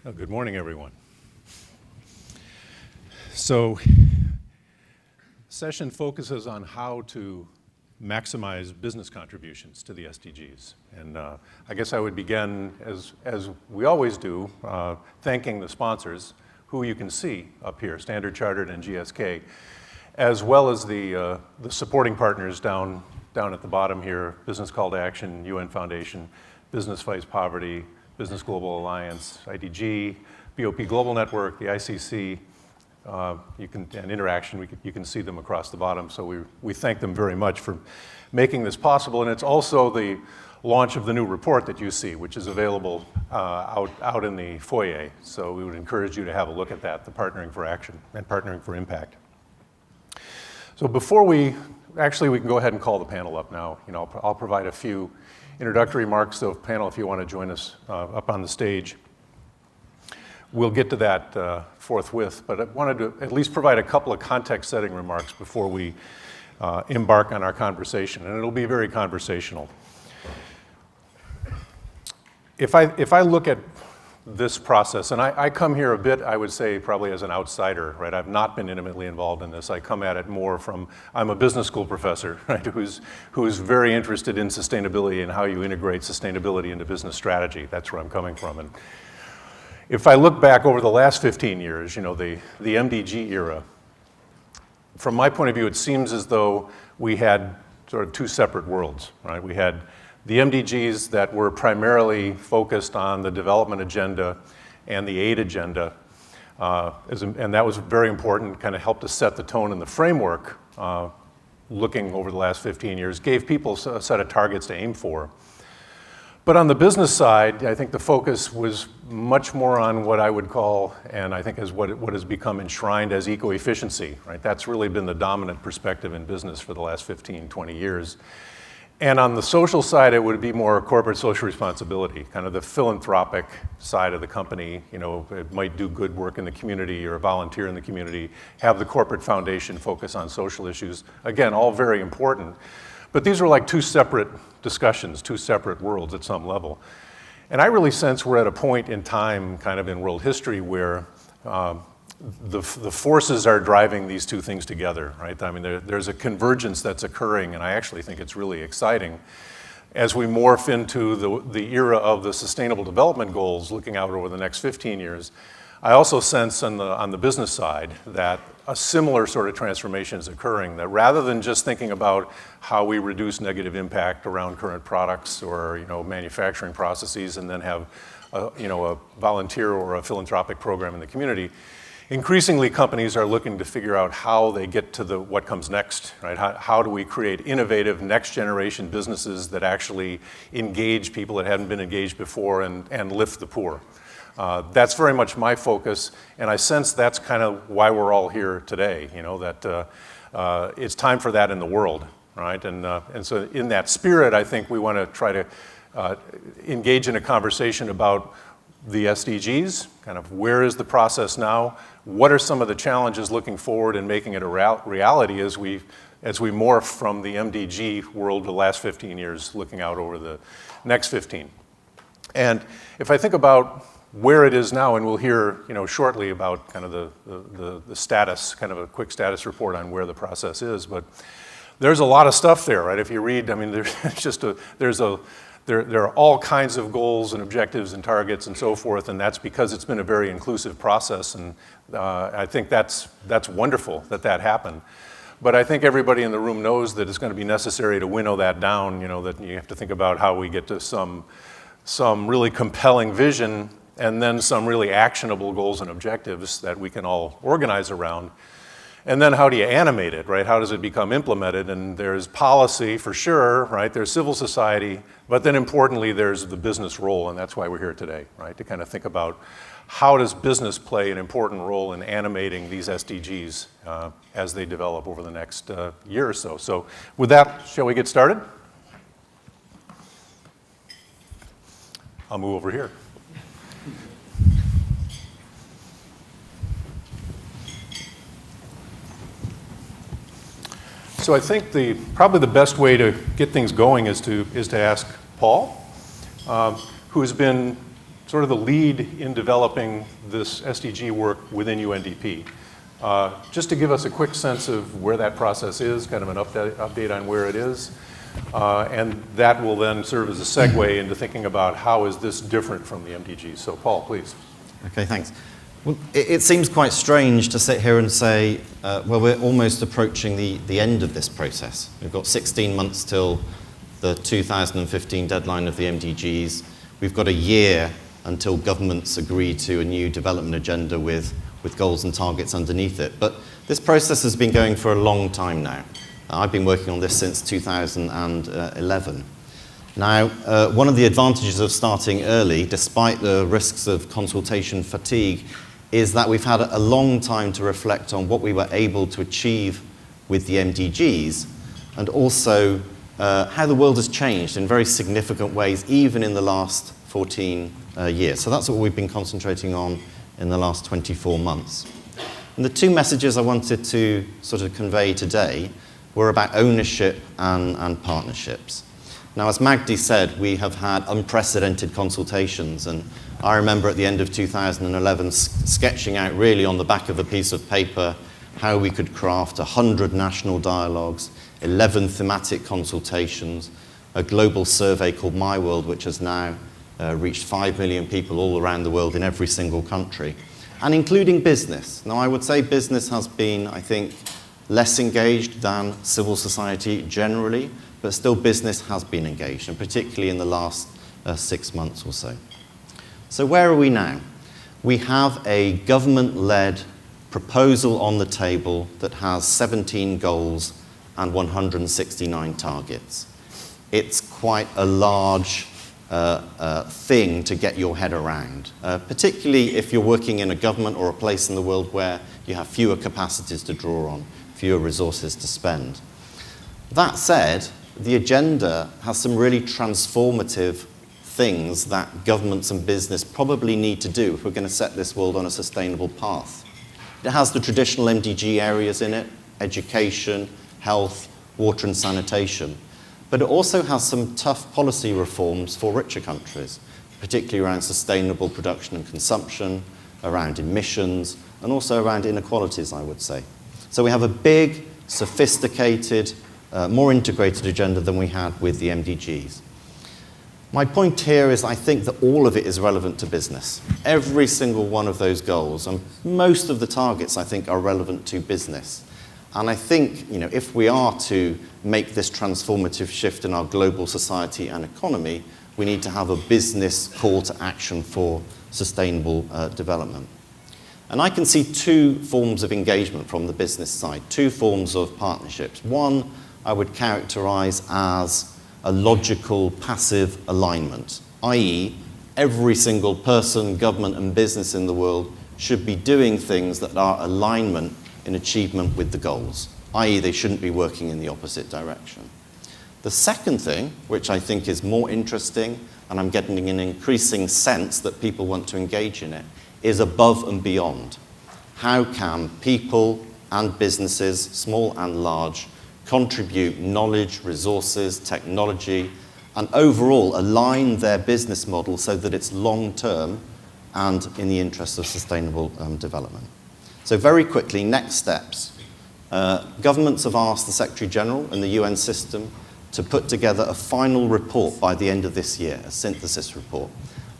Well, good morning, everyone. So, session focuses on how to maximize business contributions to the SDGs. And I guess I would begin, as we always do, thanking the sponsors, who you can see up here, Standard Chartered and GSK, as well as the supporting partners down at the bottom here, Business Call to Action, UN Foundation, Business Fights Poverty, Business Global Alliance, IDG, BOP Global Network, the ICC, and Interaction. You can see them across the bottom. So we thank them very much for making this possible. And it's also the launch of the new report that you see, which is available out in the foyer. So we would encourage you to have a look at that, the Partnering for Action and Partnering for Impact. So before we can go ahead and call the panel up now. I'll provide a few introductory remarks. So panel, if you want to join us up on the stage. We'll get to that forthwith, but I wanted to at least provide a couple of context-setting remarks before we embark on our conversation, and it'll be very conversational. If I look at this process, and I come here a bit, I would say, probably as an outsider, right? I've not been intimately involved in this. I come at it more from, I'm a business school professor, right, who's very interested in sustainability and how you integrate sustainability into business strategy. That's where I'm coming from. And if I look back over the last 15 years, the MDG era, from my point of view, it seems as though we had sort of two separate worlds, right? We had the MDGs that were primarily focused on the development agenda and the aid agenda, and that was very important, kind of helped to set the tone and the framework, looking over the last 15 years, gave people a set of targets to aim for. But on the business side, I think the focus was much more on what I would call, and I think is what has become enshrined as eco-efficiency, right? That's really been the dominant perspective in business for the last 15, 20 years. And on the social side, it would be more corporate social responsibility, kind of the philanthropic side of the company. It might do good work in the community or volunteer in the community, have the corporate foundation focus on social issues. Again, all very important. But these were like two separate discussions, two separate worlds at some level. And I really sense we're at a point in time, kind of in world history, where the forces are driving these two things together, right? I mean, there's a convergence that's occurring, and I actually think it's really exciting as we morph into the era of the Sustainable Development Goals, looking out over the next 15 years. I also sense on the business side that a similar sort of transformation is occurring, that rather than just thinking about how we reduce negative impact around current products or manufacturing processes and then have a volunteer or a philanthropic program in the community, increasingly companies are looking to figure out how they get to what comes next, right? How do we create innovative next generation businesses that actually engage people that hadn't been engaged before and lift the poor? That's very much my focus, and I sense that's kind of why we're all here today, that it's time for that in the world, right? And so in that spirit, I think we want to try to engage in a conversation about the SDGs, kind of where is the process now, what are some of the challenges looking forward and making it a reality as we morph from the MDG world the last 15 years, looking out over the next 15. And if I think about where it is now, and we'll hear shortly about kind of the status, kind of a quick status report on where the process is, but there's a lot of stuff there, right? If you read, I mean, there are all kinds of goals and objectives and targets and so forth, and that's because it's been a very inclusive process, and I think that's wonderful that happened. But I think everybody in the room knows that it's going to be necessary to winnow that down, that you have to think about how we get to some really compelling vision and then some really actionable goals and objectives that we can all organize around. And then how do you animate it, right? How does it become implemented? And there's policy for sure, right? There's civil society, but then importantly, there's the business role, and that's why we're here today, right? To kind of think about how does business play an important role in animating these SDGs as they develop over the next year or so. So with that, shall we get started? I'll move over here. So I think probably the best way to get things going is to ask Paul, who's been sort of the lead in developing this SDG work within UNDP. Just to give us a quick sense of where that process is, kind of an update on where it is, and that will then serve as a segue into thinking about how is this different from the MDGs. So Paul, please. Okay, thanks. Well, it seems quite strange to sit here and say, well, we're almost approaching the end of this process. We've got 16 months till the 2015 deadline of the MDGs. We've got a year until governments agree to a new development agenda with goals and targets underneath it. But this process has been going for a long time now. I've been working on this since 2011. Now, one of the advantages of starting early, despite the risks of consultation fatigue, is that we've had a long time to reflect on what we were able to achieve with the MDGs, and also how the world has changed in very significant ways, even in the last 14 years. So that's what we've been concentrating on in the last 24 months. And the two messages I wanted to sort of convey today were about ownership and partnerships. Now, as Magdi said, we have had unprecedented consultations, and I remember at the end of 2011 sketching out really on the back of a piece of paper how we could craft 100 national dialogues, 11 thematic consultations, a global survey called My World, which has now reached 5 million people all around the world in every single country, and including business. Now, I would say business has been, I think, less engaged than civil society generally, but still business has been engaged, and particularly in the last 6 months or so. So where are we now? We have a government-led proposal on the table that has 17 goals and 169 targets. It's quite a large thing to get your head around, particularly if you're working in a government or a place in the world where you have fewer capacities to draw on, fewer resources to spend. That said, the agenda has some really transformative things that governments and business probably need to do if we're going to set this world on a sustainable path. It has the traditional MDG areas in it, education, health, water and sanitation, but it also has some tough policy reforms for richer countries, particularly around sustainable production and consumption, around emissions, and also around inequalities, I would say. So we have a big, sophisticated, more integrated agenda than we had with the MDGs. My point here is I think that all of it is relevant to business. Every single one of those goals, and most of the targets, I think, are relevant to business. And I think, if we are to make this transformative shift in our global society and economy, we need to have a business call to action for sustainable development. And I can see two forms of engagement from the business side, two forms of partnerships. One I would characterize as a logical passive alignment, i.e., every single person, government, and business in the world should be doing things that are alignment in achievement with the goals, i.e., they shouldn't be working in the opposite direction. The second thing, which I think is more interesting, and I'm getting an increasing sense that people want to engage in it, is above and beyond. How can people and businesses, small and large, contribute knowledge, resources, technology, and overall align their business model so that it's long-term and in the interest of sustainable development? So very quickly, next steps. Governments have asked the Secretary General and the UN system to put together a final report by the end of this year, a synthesis report,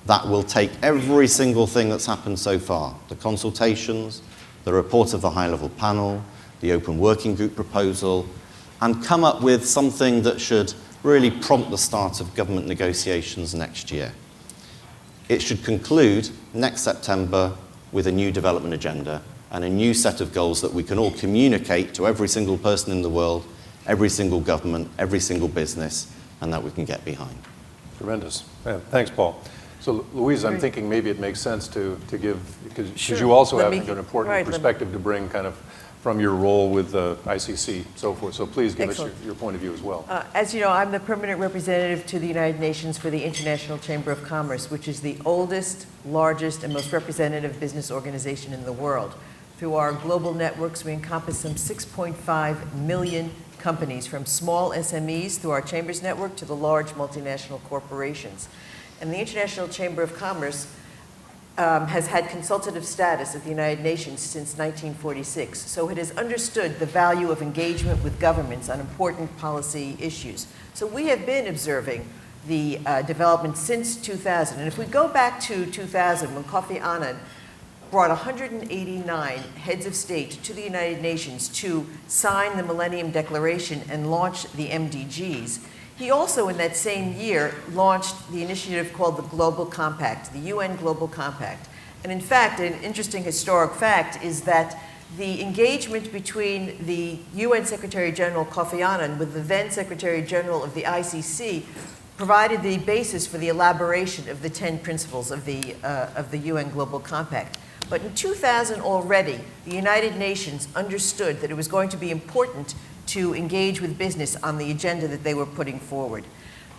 that will take every single thing that's happened so far, the consultations, the report of the high-level panel, the open working group proposal, and come up with something that should really prompt the start of government negotiations next year. It should conclude next September with a new development agenda and a new set of goals that we can all communicate to every single person in the world, every single government, every single business, and that we can get behind. Tremendous. Yeah, thanks, Paul. So, Louise, I'm thinking maybe it makes sense to give, because Sure. you also Let have me- an important right, perspective to bring kind of from your role with the ICC, so forth. So please give Excellent. us your point of view as well. As you know, I'm the permanent representative to the United Nations for the International Chamber of Commerce, which is the oldest, largest, and most representative business organization in the world. Through our global networks, we encompass some 6.5 million companies, from small SMEs through our Chambers network to the large multinational corporations. And the International Chamber of Commerce has had consultative status at the United Nations since 1946, so it has understood the value of engagement with governments on important policy issues. So we have been observing the development since 2000. And if we go back to 2000, when Kofi Annan brought 189 heads of state to the United Nations to sign the Millennium Declaration and launch the MDGs, he also, in that same year, launched the initiative called the Global Compact, the UN Global Compact. And in fact, an interesting historic fact is that the engagement between the UN Secretary General Kofi Annan with the then Secretary General of the ICC provided the basis for the elaboration of the 10 principles of the UN Global Compact. But in 2000 already, the United Nations understood that it was going to be important to engage with business on the agenda that they were putting forward.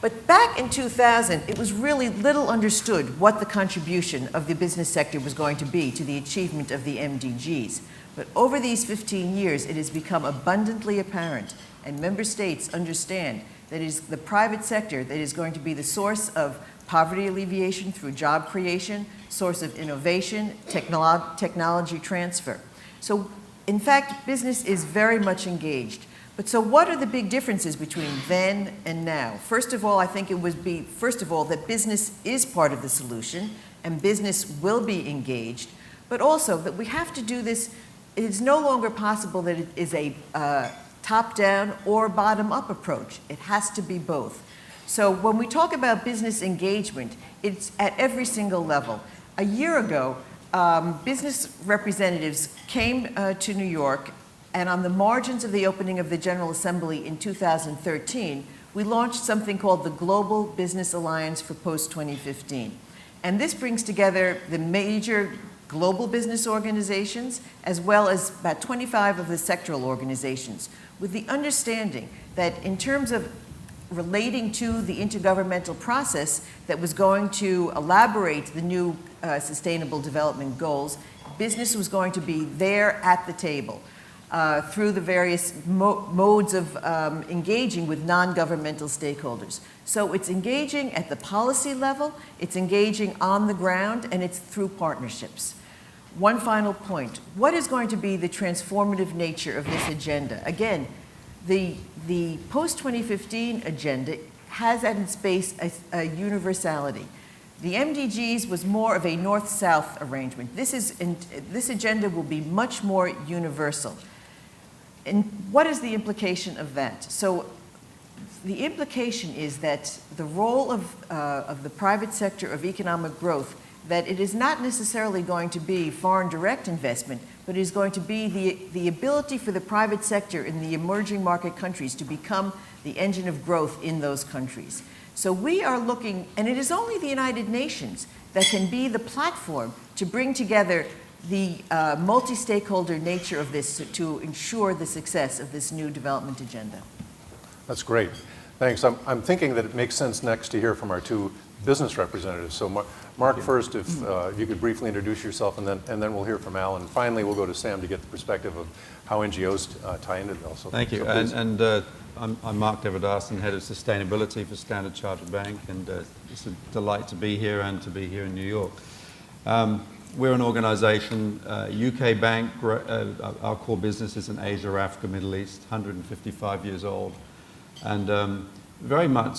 But back in 2000, it was really little understood what the contribution of the business sector was going to be to the achievement of the MDGs. But over these 15 years, it has become abundantly apparent, and member states understand that it is the private sector that is going to be the source of poverty alleviation through job creation, source of innovation, technology transfer. So, in fact, business is very much engaged. But so what are the big differences between then and now? First of all, I think it would be, first of all, that business is part of the solution and business will be engaged, but also that we have to do this. It is no longer possible that it is a top-down or bottom-up approach. It has to be both. So when we talk about business engagement, it's at every single level. A year ago, business representatives came to New York, and on the margins of the opening of the General Assembly in 2013, we launched something called the Global Business Alliance for Post-2015. And this brings together the major global business organizations, as well as about 25 of the sectoral organizations, with the understanding that in terms of relating to the intergovernmental process that was going to elaborate the new Sustainable Development Goals, business was going to be there at the table through the various modes of engaging with non-governmental stakeholders. So it's engaging at the policy level, it's engaging on the ground, and it's through partnerships. One final point. What is going to be the transformative nature of this agenda? Again, the post-2015 agenda has at its base a universality. The MDGs was more of a north-south arrangement. This agenda will be much more universal. And what is the implication of that? So the implication is that the role of the private sector of economic growth, that it is not necessarily going to be foreign direct investment, but it is going to be the ability for the private sector in the emerging market countries to become the engine of growth in those countries. So we are looking, and it is only the United Nations that can be the platform to bring together the multi-stakeholder nature of this to ensure the success of this new development agenda. That's great. Thanks. I'm thinking that it makes sense next to hear from our two business representatives. So Mark first, if you could briefly introduce yourself, and then we'll hear from Al. And finally, we'll go to Sam to get the perspective of how NGOs tie into it also. Thank you. So I'm Mark Devidasan, Head of Sustainability for Standard Chartered Bank, and it's a delight to be here and to be here in New York. We're an organization, UK bank, our core business is in Asia, Africa, Middle East, 155 years old. And very much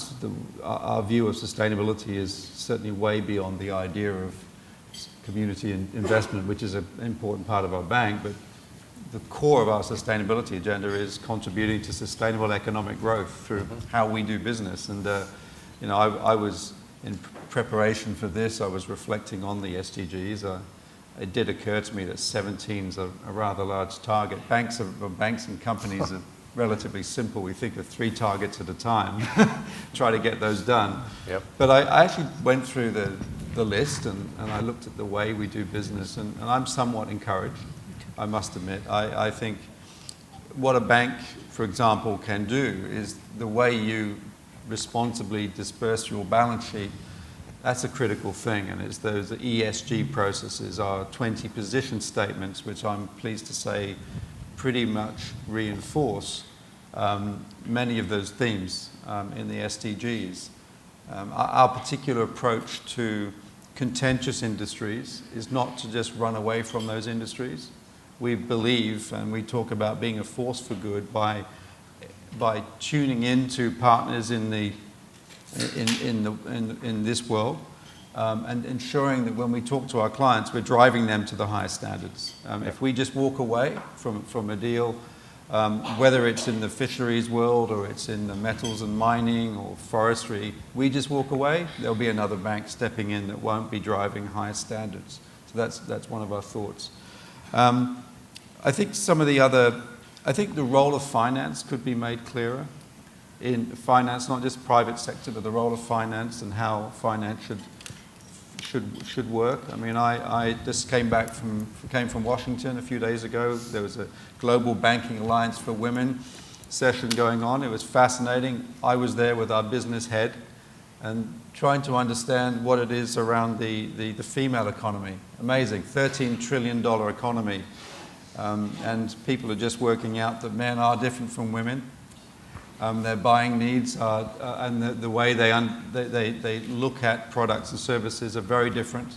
our view of sustainability is certainly way beyond the idea of community investment, which is an important part of our bank, but the core of our sustainability agenda is contributing to sustainable economic growth through how we do business. And you know, I was in preparation for this, I was reflecting on the SDGs. It did occur to me that 17 is a rather large target. Banks and companies are relatively simple. We think of 3 targets at a time, try to get those done. Yep. But I actually went through the list and I looked at the way we do business, and I'm somewhat encouraged, I must admit. I think what a bank, for example, can do is the way you responsibly disperse your balance sheet. That's a critical thing, and it's those ESG processes, our 20 position statements, which I'm pleased to say pretty much reinforce many of those themes in the SDGs. Our particular approach to contentious industries is not to just run away from those industries. We believe, and we talk about being a force for good by tuning into partners in this world, and ensuring that when we talk to our clients, we're driving them to the highest standards. If we just walk away from a deal, whether it's in the fisheries world or it's in the metals and mining or forestry, we just walk away, there'll be another bank stepping in that won't be driving highest standards. So that's one of our thoughts. I think I think the role of finance could be made clearer. In finance, not just private sector, but the role of finance and how finance should work. I mean, I just came from Washington a few days ago. There was a Global Banking Alliance for Women session going on. It was fascinating. I was there with our business head and trying to understand what it is around the female economy. Amazing, $13 trillion economy. And people are just working out that men are different from women. Their buying needs are, and the way they look at products and services are very different.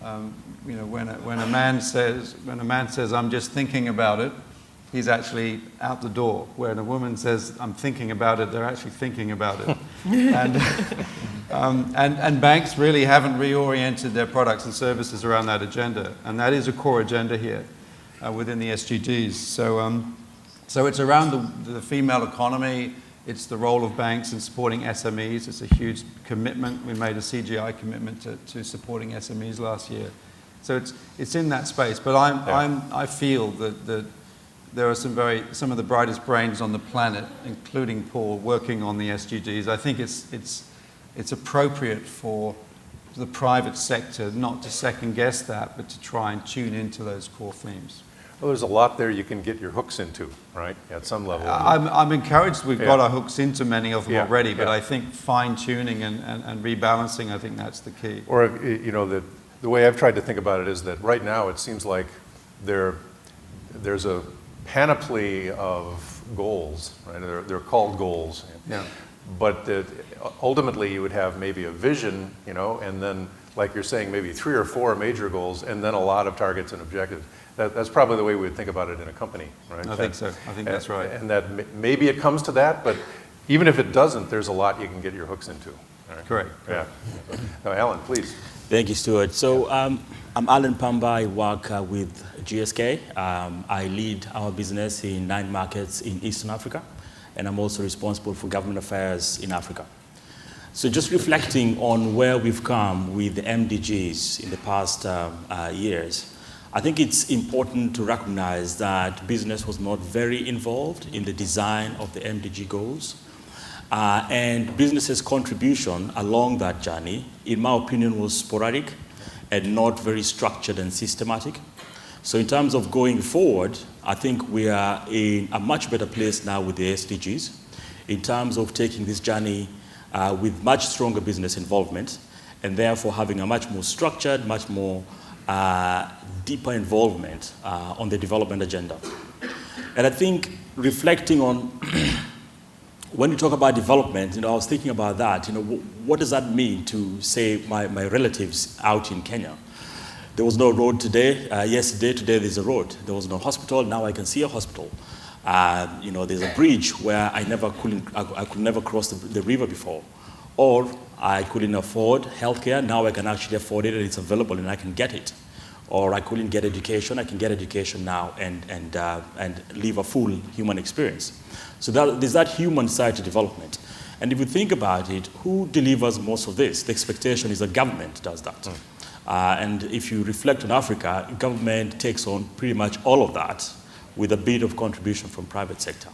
You know, when a man says I'm just thinking about it, he's actually out the door. When a woman says I'm thinking about it, they're actually thinking about it. And banks really haven't reoriented their products and services around that agenda, and that is a core agenda here within the SDGs. So it's around the female economy. It's the role of banks in supporting SMEs. It's a huge commitment. We made a CGI commitment to supporting SMEs last year. So it's in that space. But I feel that there are some of the brightest brains on the planet, including Paul, working on the SDGs. I think it's appropriate for the private sector not to second guess that, but to try and tune into those core themes. Well, there's a lot there you can get your hooks into, right, at some level. I'm encouraged we've got our hooks into many of them already, but yeah. I think fine-tuning and rebalancing, I think that's the key. Or, you know, the way I've tried to think about it is that right now it seems like there's a panoply of goals, right? They're called goals. Yeah. But ultimately you would have maybe a vision, you know, and then, like you're saying, maybe 3 or 4 major goals, and then a lot of targets and objectives. That's probably the way we would think about it in a company, right? I think so. I think that's right. And that maybe it comes to that, but even if it doesn't, there's a lot you can get your hooks into. Right? Correct. Yeah. Now, Alan, please. Thank you, Stuart. So I'm Alan Pamba. I work with GSK. I lead our business in 9 markets in Eastern Africa, and I'm also responsible for government affairs in Africa. So just reflecting on where we've come with the MDGs in the past years, I think it's important to recognize that business was not very involved in the design of the MDG goals. And business's contribution along that journey, in my opinion, was sporadic and not very structured and systematic. So in terms of going forward, I think we are in a much better place now with the SDGs in terms of taking this journey with much stronger business involvement, and therefore having a much more structured, much more deeper involvement on the development agenda. And I think reflecting on when you talk about development, you know, I was thinking about that. You know, what does that mean to, say, my relatives out in Kenya? There was no road today. Yesterday, today there's a road. There was no hospital. Now I can see a hospital. You know, there's a bridge where I could never cross the river before, or I couldn't afford healthcare. Now I can actually afford it, and it's available, and I can get it. Or I couldn't get education. I can get education now and live a full human experience. So there's that human side to development. And if you think about it, who delivers most of this? The expectation is that government does that. And if you reflect on Africa, government takes on pretty much all of that with a bit of contribution from private sector.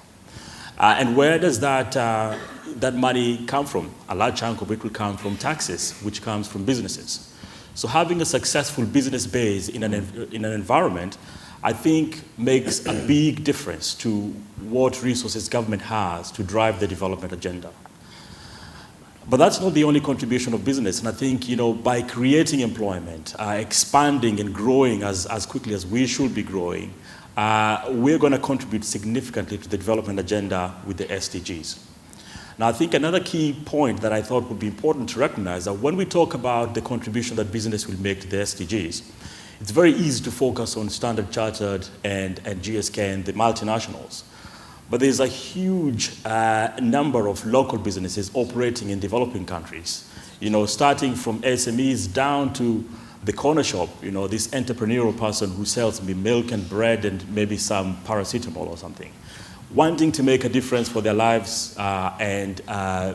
And where does that money come from? A large chunk of it will come from taxes, which comes from businesses. So having a successful business base in an environment, I think, makes a big difference to what resources government has to drive the development agenda. But that's not the only contribution of business. And I think, you know, by creating employment, expanding and growing as quickly as we should be growing, we're going to contribute significantly to the development agenda with the SDGs. Now, I think another key point that I thought would be important to recognize that when we talk about the contribution that business will make to the SDGs, it's very easy to focus on Standard Chartered and GSK and the multinationals. But there's a huge number of local businesses operating in developing countries, starting from SMEs down to the corner shop, this entrepreneurial person who sells me milk and bread and maybe some paracetamol or something, wanting to make a difference for their lives and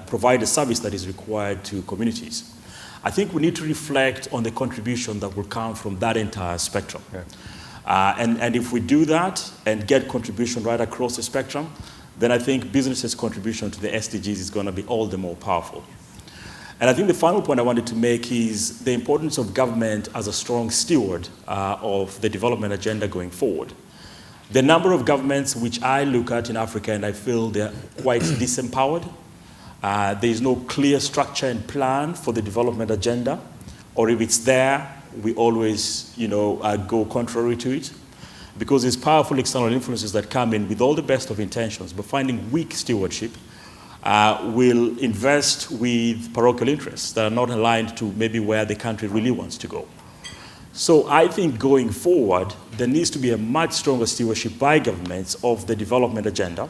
provide a service that is required to communities. I think we need to reflect on the contribution that will come from that entire spectrum. Yeah. And if we do that and get contribution right across the spectrum, then I think businesses' contribution to the SDGs is going to be all the more powerful. And I think the final point I wanted to make is the importance of government as a strong steward of the development agenda going forward. The number of governments which I look at in Africa and I feel they're quite disempowered. There is no clear structure and plan for the development agenda, or if it's there, we always, go contrary to it, because there's powerful external influences that come in with all the best of intentions, but finding weak stewardship will invest with parochial interests that are not aligned to maybe where the country really wants to go. So I think going forward, there needs to be a much stronger stewardship by governments of the development agenda,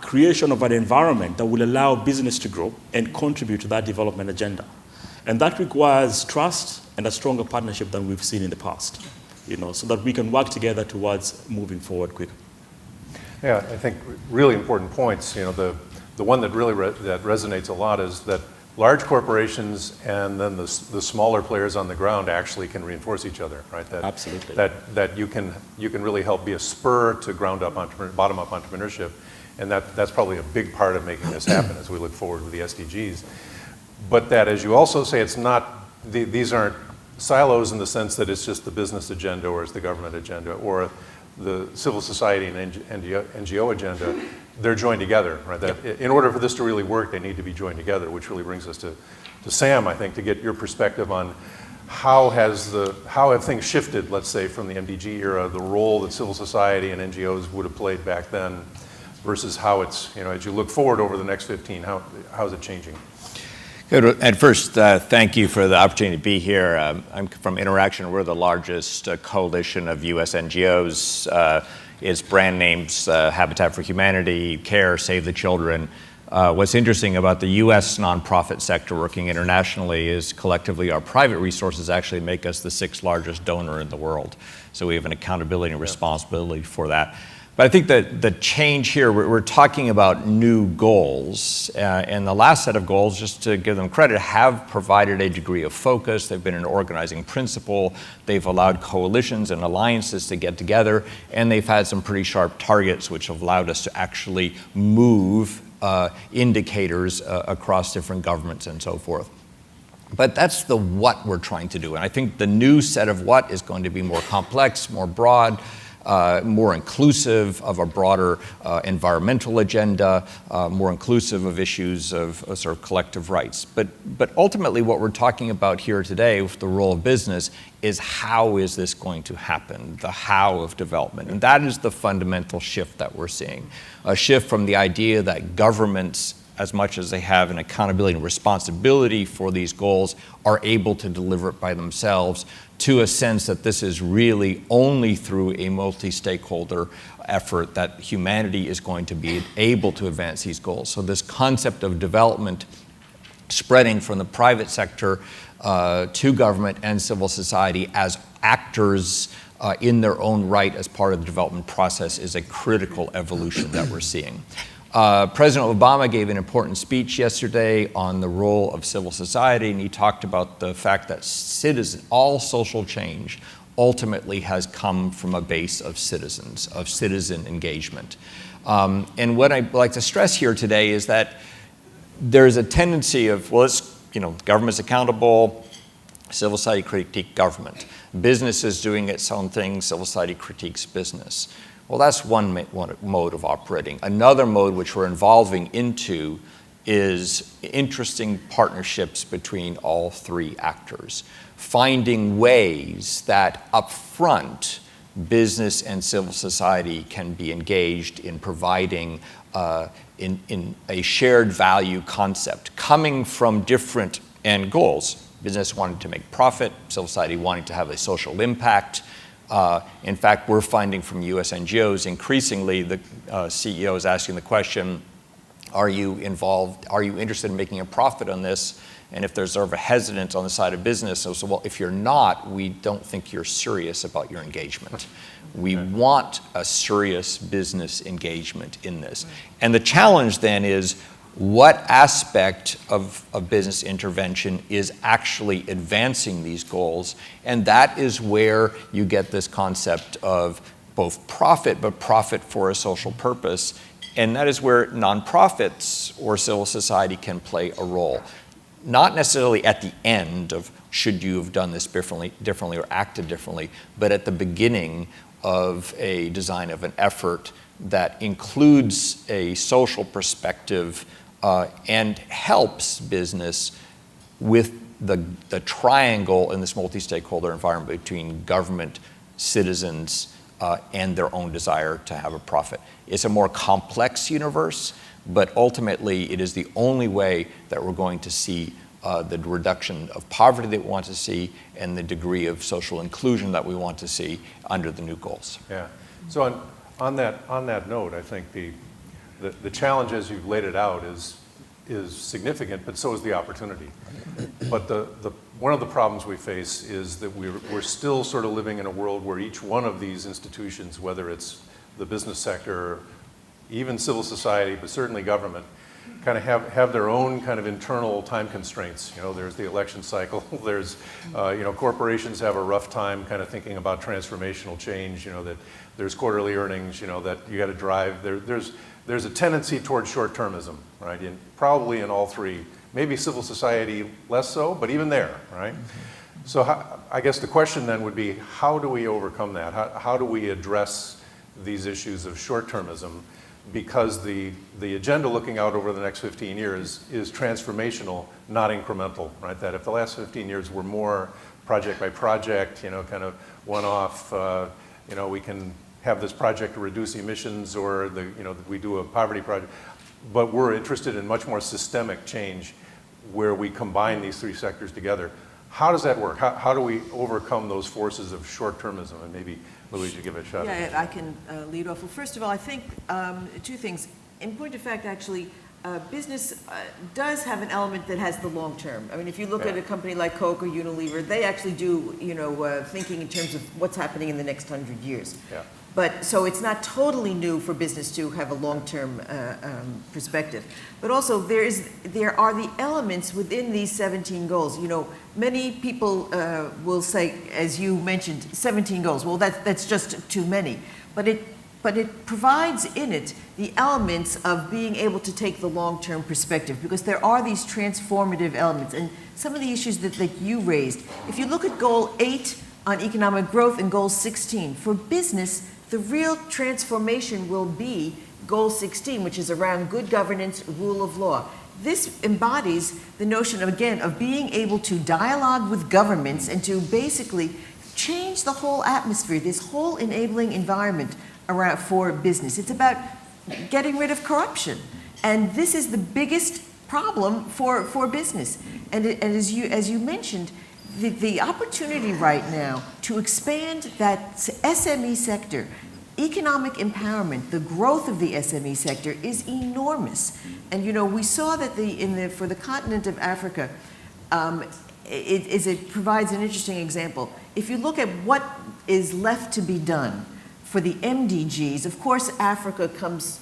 creation of an environment that will allow business to grow and contribute to that development agenda. And that requires trust and a stronger partnership than we've seen in the past, so that we can work together towards moving forward quicker. Yeah, I think really important points. The one that really that resonates a lot is that large corporations and then the smaller players on the ground actually can reinforce each other, right? Absolutely. That you can really help be a spur to bottom-up entrepreneurship, and that's probably a big part of making this happen as we look forward with the SDGs. But that, as you also say, it's not these aren't silos in the sense that it's just the business agenda or it's the government agenda or the civil society and NGO agenda. They're joined together, right? That in order for this to really work, they need to be joined together, which really brings us to Sam, I think, to get your perspective on how have things shifted, let's say, from the MDG era, the role that civil society and NGOs would have played back then versus how it's, as you look forward over the next 15, how is it changing? Good. At first, thank you for the opportunity to be here. I'm from Interaction. We're the largest coalition of U.S. NGOs. Its brand names Habitat for Humanity, CARE, Save the Children. What's interesting about the U.S. nonprofit sector working internationally is collectively our private resources actually make us the 6th largest donor in the world. So we have an accountability and responsibility for that. But I think that the change here, we're talking about new goals. And the last set of goals, just to give them credit, have provided a degree of focus. They've been an organizing principle. They've allowed coalitions and alliances to get together. And they've had some pretty sharp targets, which have allowed us to actually move indicators across different governments and so forth. But that's the what we're trying to do. And I think the new set of what is going to be more complex, more broad, more inclusive of a broader environmental agenda, more inclusive of issues of sort of collective rights. But ultimately what we're talking about here today with the role of business is how is this going to happen, the how of development. And that is the fundamental shift that we're seeing. A shift from the idea that governments, as much as they have an accountability and responsibility for these goals, are able to deliver it by themselves, to a sense that this is really only through a multi-stakeholder effort that humanity is going to be able to advance these goals. So this concept of development spreading from the private sector to government and civil society as actors in their own right as part of the development process is a critical evolution that we're seeing. President Obama gave an important speech yesterday on the role of civil society, and he talked about the fact that all social change ultimately has come from a base of citizens, of citizen engagement. And what I'd like to stress here today is that there's a tendency of, well, government's accountable, civil society critique government. Business is doing its own thing, civil society critiques business. Well, that's one mode of operating. Another mode which we're evolving into is interesting partnerships between all three actors, finding ways that upfront business and civil society can be engaged in providing in a shared value concept, coming from different end goals. Business wanting to make profit, civil society wanting to have a social impact. In fact, we're finding from US NGOs increasingly the CEOs asking the question, are you involved, are you interested in making a profit on this? And if there's sort of a hesitance on the side of business, so well, if you're not, we don't think you're serious about your engagement. We want a serious business engagement in this. And the challenge then is, what aspect of business intervention is actually advancing these goals? And that is where you get this concept of both profit, but profit for a social purpose. And that is where nonprofits or civil society can play a role. Not necessarily at the end of should you have done this differently or acted differently, but at the beginning of a design of an effort that includes a social perspective and helps business with the triangle in this multi-stakeholder environment between government, citizens, and their own desire to have a profit. It's a more complex universe, but ultimately it is the only way that we're going to see the reduction of poverty that we want to see and the degree of social inclusion that we want to see under the new goals. Yeah. So on that note, I think the challenge as you've laid it out is significant, but so is the opportunity. But one of the problems we face is that we're still sort of living in a world where each one of these institutions, whether it's the business sector, even civil society, but certainly government, kind of have their own kind of internal time constraints. You know, there's the election cycle. There's, corporations have a rough time kind of thinking about transformational change. You know, that there's quarterly earnings. You know, that you got to drive. There's a tendency toward short-termism, right? Probably in all three. Maybe civil society less so, but even there, right? So I guess the question then would be, how do we overcome that? How do we address these issues of short-termism? Because the agenda looking out over the next 15 years is transformational, not incremental, right? That if the last 15 years were more project by project, kind of one-off, we can have this project to reduce emissions, or we do a poverty project, but we're interested in much more systemic change where we combine these three sectors together. How does that work? How do we overcome those forces of short-termism? And maybe Louise, you give it a shot. Yeah, I can lead off. Well, first of all, I think two things. In point of fact, actually, business does have an element that has the long term. I mean, if you look at a company like Coke or Unilever, they actually do, thinking in terms of what's happening in the next 100 years. Yeah. But so it's not totally new for business to have a long-term perspective. But also there are the elements within these 17 goals. Many people will say, as you mentioned, 17 goals. Well, that's just too many. But it provides in it the elements of being able to take the long-term perspective, because there are these transformative elements. And some of the issues that you raised, if you look at Goal 8 on economic growth and Goal 16, for business, the real transformation will be Goal 16, which is around good governance, rule of law. This embodies the notion, of being able to dialogue with governments and to basically change the whole atmosphere, this whole enabling environment around for business. It's about getting rid of corruption. And this is the biggest problem for business. And as you mentioned, the opportunity right now to expand that SME sector, economic empowerment, the growth of the SME sector is enormous. And we saw that for the continent of Africa, it provides an interesting example. If you look at what is left to be done for the MDGs, of course, Africa comes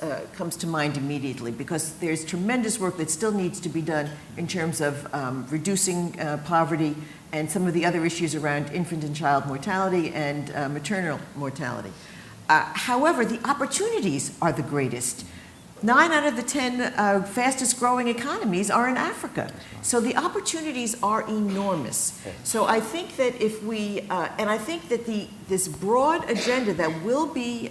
to mind immediately, because there's tremendous work that still needs to be done in terms of reducing poverty and some of the other issues around infant and child mortality and maternal mortality. However, the opportunities are the greatest. 9 out of the 10 fastest growing economies are in Africa. So the opportunities are enormous. So I think that if we, and I think that this broad agenda that will be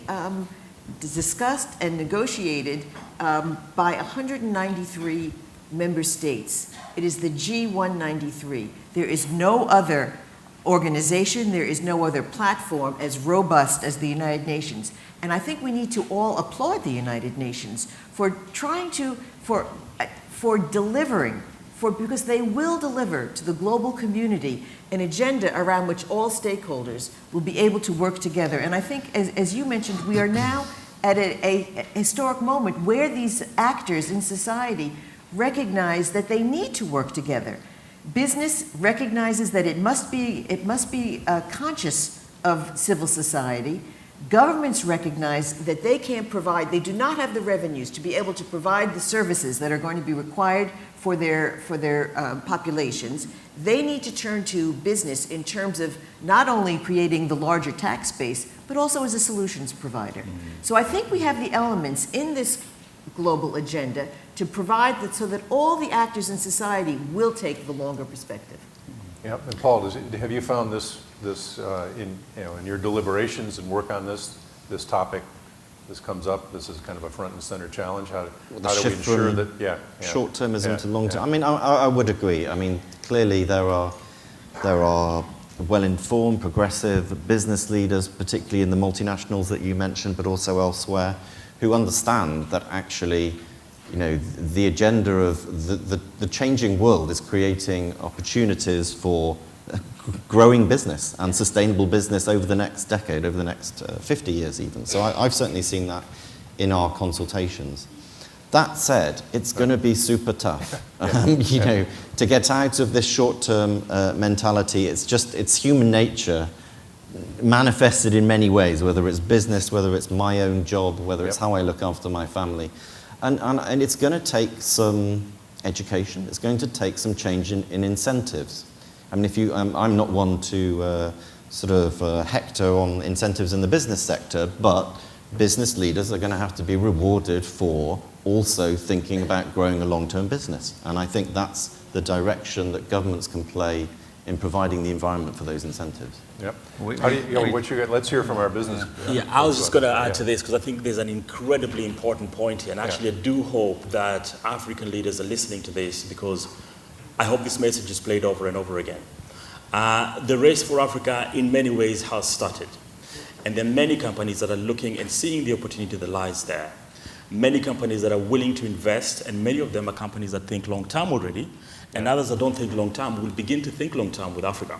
discussed and negotiated by 193 member states, it is the G193. There is no other organization, there is no other platform as robust as the United Nations. And I think we need to all applaud the United Nations for trying to, for delivering, because they will deliver to the global community an agenda around which all stakeholders will be able to work together. And I think, as you mentioned, we are now at a historic moment where these actors in society recognize that they need to work together. Business recognizes that it must be conscious of civil society. Governments recognize that they can't provide, they do not have the revenues to be able to provide the services that are going to be required for their populations. They need to turn to business in terms of not only creating the larger tax base, but also as a solutions provider. So I think we have the elements in this global agenda to provide that so that all the actors in society will take the longer perspective. Yeah, and Paul, have you found this in your deliberations and work on this topic? This comes up. This is kind of a front and center challenge. How do we ensure that? Short-termism to long-term. I mean, I would agree. I mean, clearly there are well-informed, progressive business leaders, particularly in the multinationals that you mentioned, but also elsewhere, who understand that actually, the agenda of the changing world is creating opportunities for growing business and sustainable business over the next decade, over the next 50 years even. So I've certainly seen that in our consultations. That said, it's going to be super tough, to get out of this short-term mentality. It's human nature manifested in many ways, whether it's business, whether it's my own job, whether it's how I look after my family. And it's going to take some education. It's going to take some change in incentives. I mean, I'm not one to hector on incentives in the business sector, but business leaders are going to have to be rewarded for also thinking about growing a long-term business. And I think that's the direction that governments can play in providing the environment for those incentives. Yep. Let's hear from our business. Yeah, I was just going to add to this because I think there's an incredibly important point here. And actually, I do hope that African leaders are listening to this because I hope this message is played over and over again. The race for Africa in many ways has started. And there are many companies that are looking and seeing the opportunity that lies there. Many companies that are willing to invest, and many of them are companies that think long-term already, and others that don't think long-term will begin to think long-term with Africa.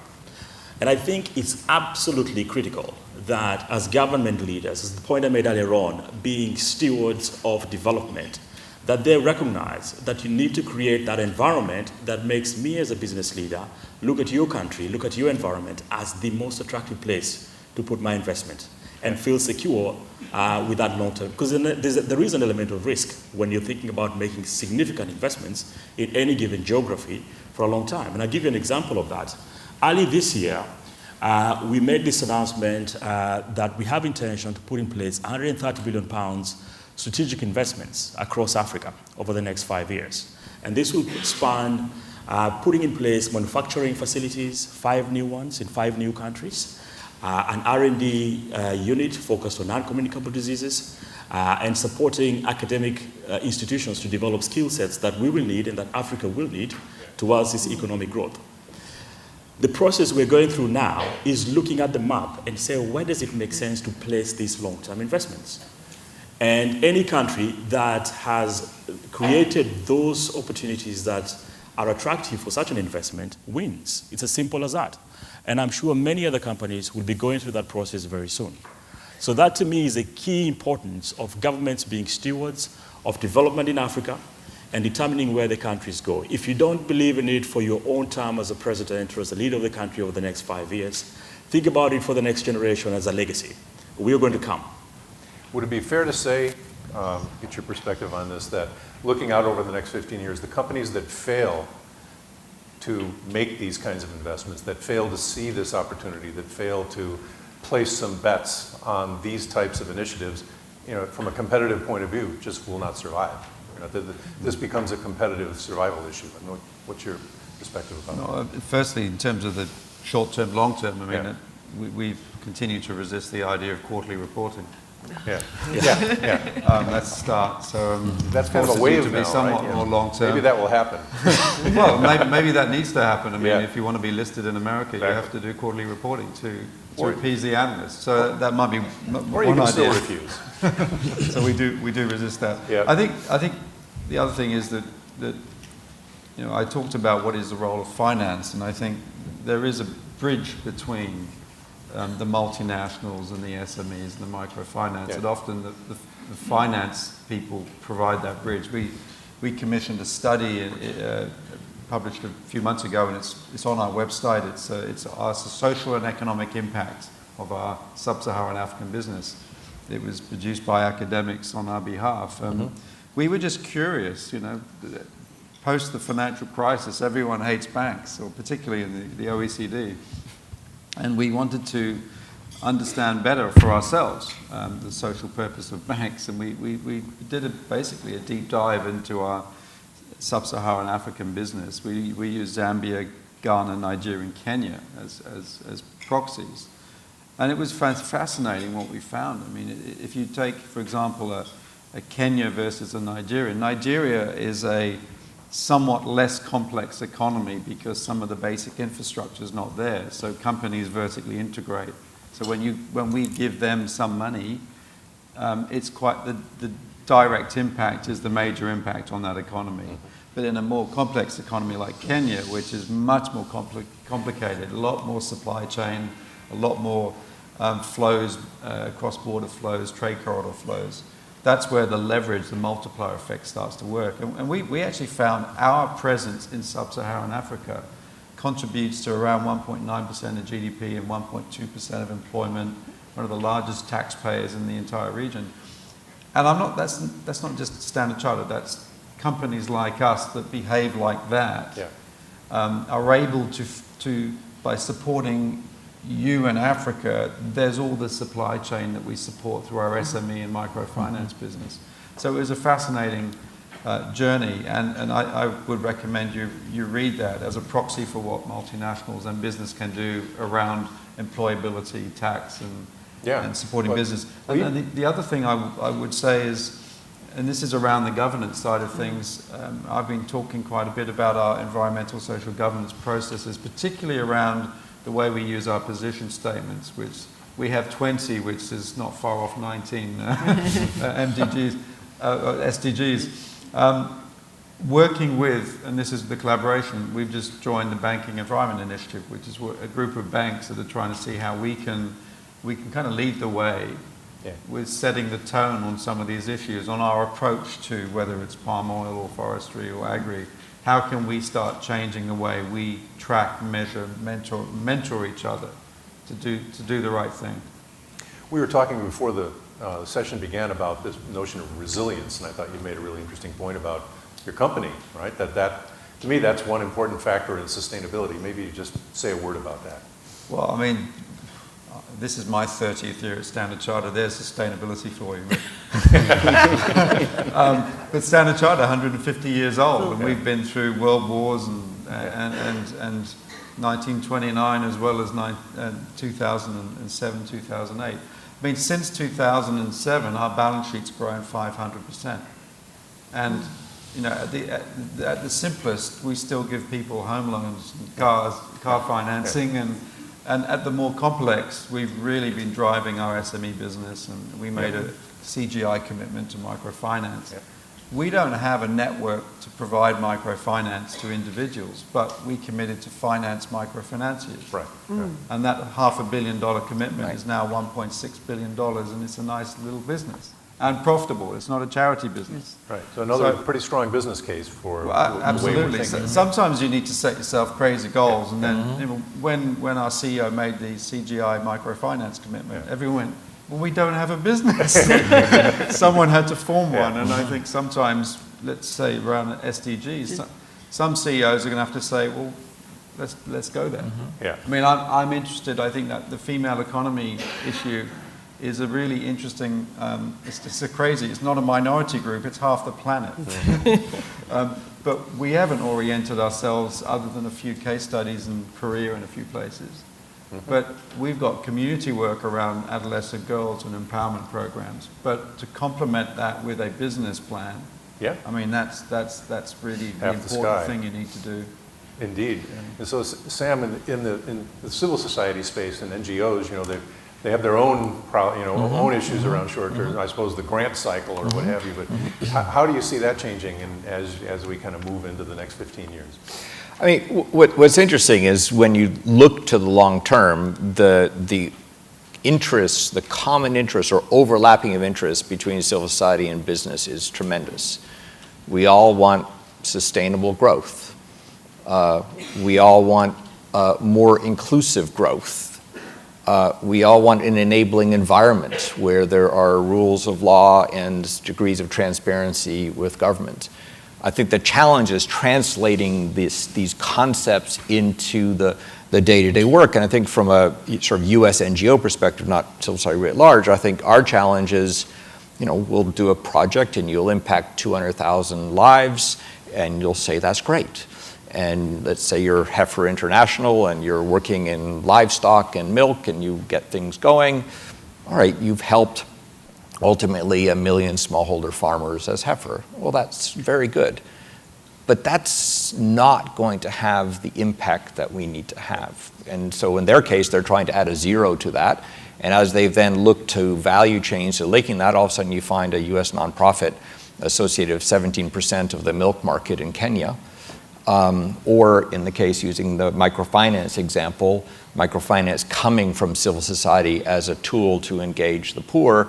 And I think it's absolutely critical that as government leaders, as the point I made earlier on, being stewards of development, that they recognize that you need to create that environment that makes me as a business leader look at your country, look at your environment as the most attractive place to put my investment and feel secure with that long term. Because there is an element of risk when you're thinking about making significant investments in any given geography for a long time. And I'll give you an example of that. Early this year, we made this announcement that we have intention to put in place £130 billion strategic investments across Africa over the next 5 years. And this will span putting in place manufacturing facilities, 5 new ones in 5 new countries, an R&D unit focused on non-communicable diseases, and supporting academic institutions to develop skill sets that we will need and that Africa will need towards this economic growth. The process we're going through now is looking at the map and say, where does it make sense to place these long-term investments? And any country that has created those opportunities that are attractive for such an investment wins. It's as simple as that. And I'm sure many other companies will be going through that process very soon. So that to me is a key importance of governments being stewards of development in Africa and determining where the countries go. If you don't believe in it for your own term as a president or as a leader of the country over the next 5 years, think about it for the next generation as a legacy. We are going to come. Would it be fair to say, get your perspective on this, that looking out over the next 15 years, the companies that fail to make these kinds of investments, that fail to see this opportunity, that fail to place some bets on these types of initiatives, from a competitive point of view, just will not survive? This becomes a competitive survival issue. What's your perspective about that? Firstly, in terms of the short-term, long-term, we've continued to resist the idea of quarterly reporting. Yeah, yeah. Let's start. So That's kind of a forces you wave to be now, somewhat right? more long-term. Maybe that will happen. Well, maybe that needs to happen. I mean, Yeah. if you want to be listed in America, you Exactly. have to do quarterly reporting to Or- appease the analysts. So that might be Or you one can still idea. refuse. So we do resist that. Yeah. I think the other thing is that I talked about what is the role of finance, and I think there is a bridge between the multinationals and the SMEs and the microfinance. Yeah. And often the finance people provide that bridge. We commissioned a study published a few months ago, and it's on our website. It's our social and economic impact of our sub-Saharan African business. It was produced by academics on our behalf. We were just curious, post the financial crisis, everyone hates banks, or particularly in the OECD. And we wanted to understand better for ourselves the social purpose of banks. And we did basically a deep dive into our sub-Saharan African business. We used Zambia, Ghana, Nigeria, and Kenya as proxies. And it was fascinating what we found. I mean, if you take, for example, a Kenya versus a Nigeria. Nigeria is a somewhat less complex economy because some of the basic infrastructure is not there. So companies vertically integrate. So when we give them some money, it's quite the direct impact is the major impact on that economy. But in a more complex economy like Kenya, which is much more complicated, a lot more supply chain, a lot more flows, cross-border flows, trade corridor flows, that's where the leverage, the multiplier effect starts to work. And we actually found our presence in sub-Saharan Africa contributes to around 1.9% of GDP and 1.2% of employment, one of the largest taxpayers in the entire region. And that's not just Standard Chartered, that's companies like us that behave like that, are able to, by supporting you in Africa, there's all the supply chain that we support through our SME and microfinance business. So it was a fascinating journey, and I would recommend you read that as a proxy for what multinationals and business can do around employability, tax, and supporting business. And the other thing I would say is, and this is around the governance side of things, I've been talking quite a bit about our environmental social governance processes, particularly around the way we use our position statements, which we have 20, which is not far off 19 SDGs. Working with, and this is the collaboration, we've just joined the Banking Environment Initiative, which is a group of banks that are trying to see how we can kind of lead the way with setting the tone on some of these issues, on our approach to whether it's palm oil or forestry or agri. How can we start changing the way we track, measure, mentor each other to do the right thing? We were talking before the session began about this notion of resilience, and I thought you made a really interesting point about your company, right? That to me, that's one important factor in sustainability. Maybe you just say a word about that. Well, I mean, this is my 30th year at Standard Chartered. There's sustainability for you. But Standard Chartered, 150 years old, and we've been through world wars and 1929 as well as 2007, 2008. I mean, since 2007, our balance sheet's grown 500%. And at the simplest, we still give people home loans, car financing, and at the more complex, we've really been driving our SME business, and we made a CGI commitment to microfinance. We don't have a network to provide microfinance to individuals, but we committed to finance microfinanciers. Right. And that $500 million commitment is now $1.6 billion, and it's a nice little business. And profitable. It's not a charity business. Right. So another pretty strong business case for the way we're absolutely. thinking. Sometimes you need to set yourself crazy goals, and then when our CEO made the CGI microfinance commitment, everyone went, well, we don't have a business. Someone had to form one, and I think sometimes, let's say around SDGs, some CEOs are going to have to say, well, let's go there. I mean, I'm interested. I think that the female economy issue is a really interesting, it's crazy, it's not a minority group, it's half the planet. But we haven't oriented ourselves, other than a few case studies in Korea and a few places, But we've got community work around adolescent girls and empowerment programs. But to complement that with a business plan, Yeah. I mean, that's really the Half the important sky. thing you need to do. Indeed. And so, Sam, in the civil society space and NGOs, they have their own, own issues around short-term, I suppose the grant cycle or what have you, but how do you see that changing as we kind of move into the next 15 years? I mean, what's interesting is when you look to the long term, the interests, the common interests or overlapping of interests between civil society and business is tremendous. We all want sustainable growth. We all want more inclusive growth. We all want an enabling environment where there are rules of law and degrees of transparency with government. I think the challenge is translating these concepts into the day-to-day work. And I think from a sort of US NGO perspective, not civil society writ large, I think our challenge is, we'll do a project and you'll impact 200,000 lives and you'll say that's great. And let's say you're Heifer International and you're working in livestock and milk and you get things going. All right, you've helped ultimately 1 million smallholder farmers as Heifer. Well, that's very good. But that's not going to have the impact that we need to have. And so in their case, they're trying to add a 0 to that. And as they then look to value chains to linking that, all of a sudden you find a US nonprofit associated with 17% of the milk market in Kenya. Or in the case using the microfinance example, microfinance coming from civil society as a tool to engage the poor.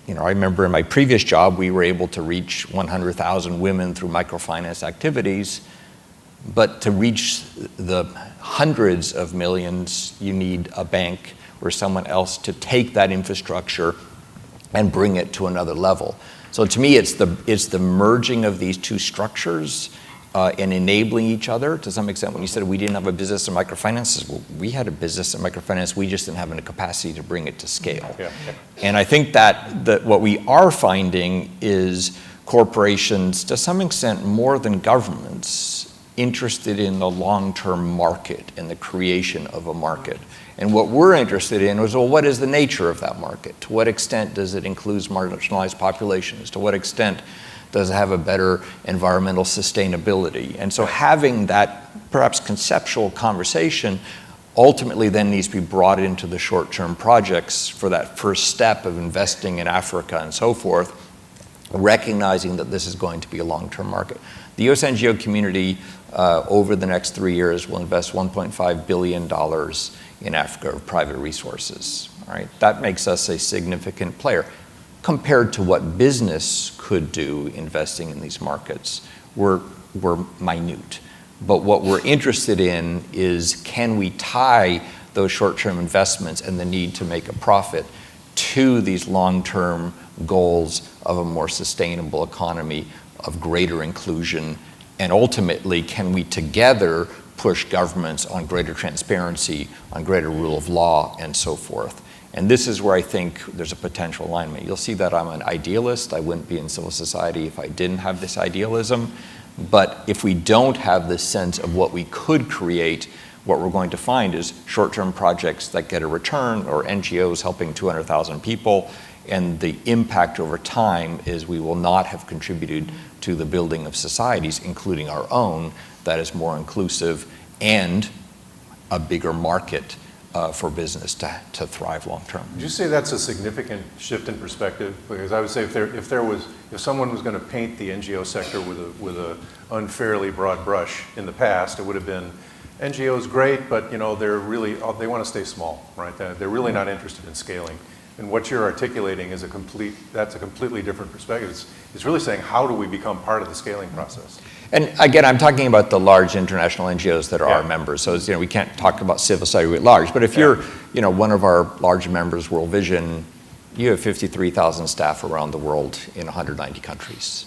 I remember in my previous job, we were able to reach 100,000 women through microfinance activities. But to reach the hundreds of millions, you need a bank or someone else to take that infrastructure and bring it to another level. So to me, it's the merging of these two structures and enabling each other to some extent. When you said we didn't have a business in microfinance, well, we had a business in microfinance, we just didn't have the capacity to bring it to scale. Yeah. And I think that what we are finding is corporations, to some extent more than governments, interested in the long-term market and the creation of a market. And what we're interested in is, well, what is the nature of that market? To what extent does it include marginalized populations? To what extent does it have a better environmental sustainability? And so having that perhaps conceptual conversation ultimately then needs to be brought into the short-term projects for that first step of investing in Africa and so forth, recognizing that this is going to be a long-term market. The US NGO community over the next 3 years will invest $1.5 billion in Africa of private resources. All right? That makes us a significant player. Compared to what business could do investing in these markets, we're minute. But what we're interested in is, can we tie those short-term investments and the need to make a profit to these long-term goals of a more sustainable economy, of greater inclusion, and ultimately, can we together push governments on greater transparency, on greater rule of law, and so forth. And this is where I think there's a potential alignment. You'll see that I'm an idealist. I wouldn't be in civil society if I didn't have this idealism. But if we don't have this sense of what we could create, what we're going to find is short-term projects that get a return, or NGOs helping 200,000 people. And the impact over time is we will not have contributed to the building of societies, including our own, that is more inclusive and a bigger market for business to thrive long term. Would you say that's a significant shift in perspective? Because I would say if someone was going to paint the NGO sector with a unfairly broad brush in the past, it would have been NGOs great, but they want to stay small, right? They're really not interested in scaling. And what you're articulating is that's a completely different perspective. It's really saying, how do we become part of the scaling process? And again, I'm talking about the large international NGOs that are our members. So we can't talk about civil society at large. But if you're one of our large members, World Vision, you have 53,000 staff around the world in 190 countries.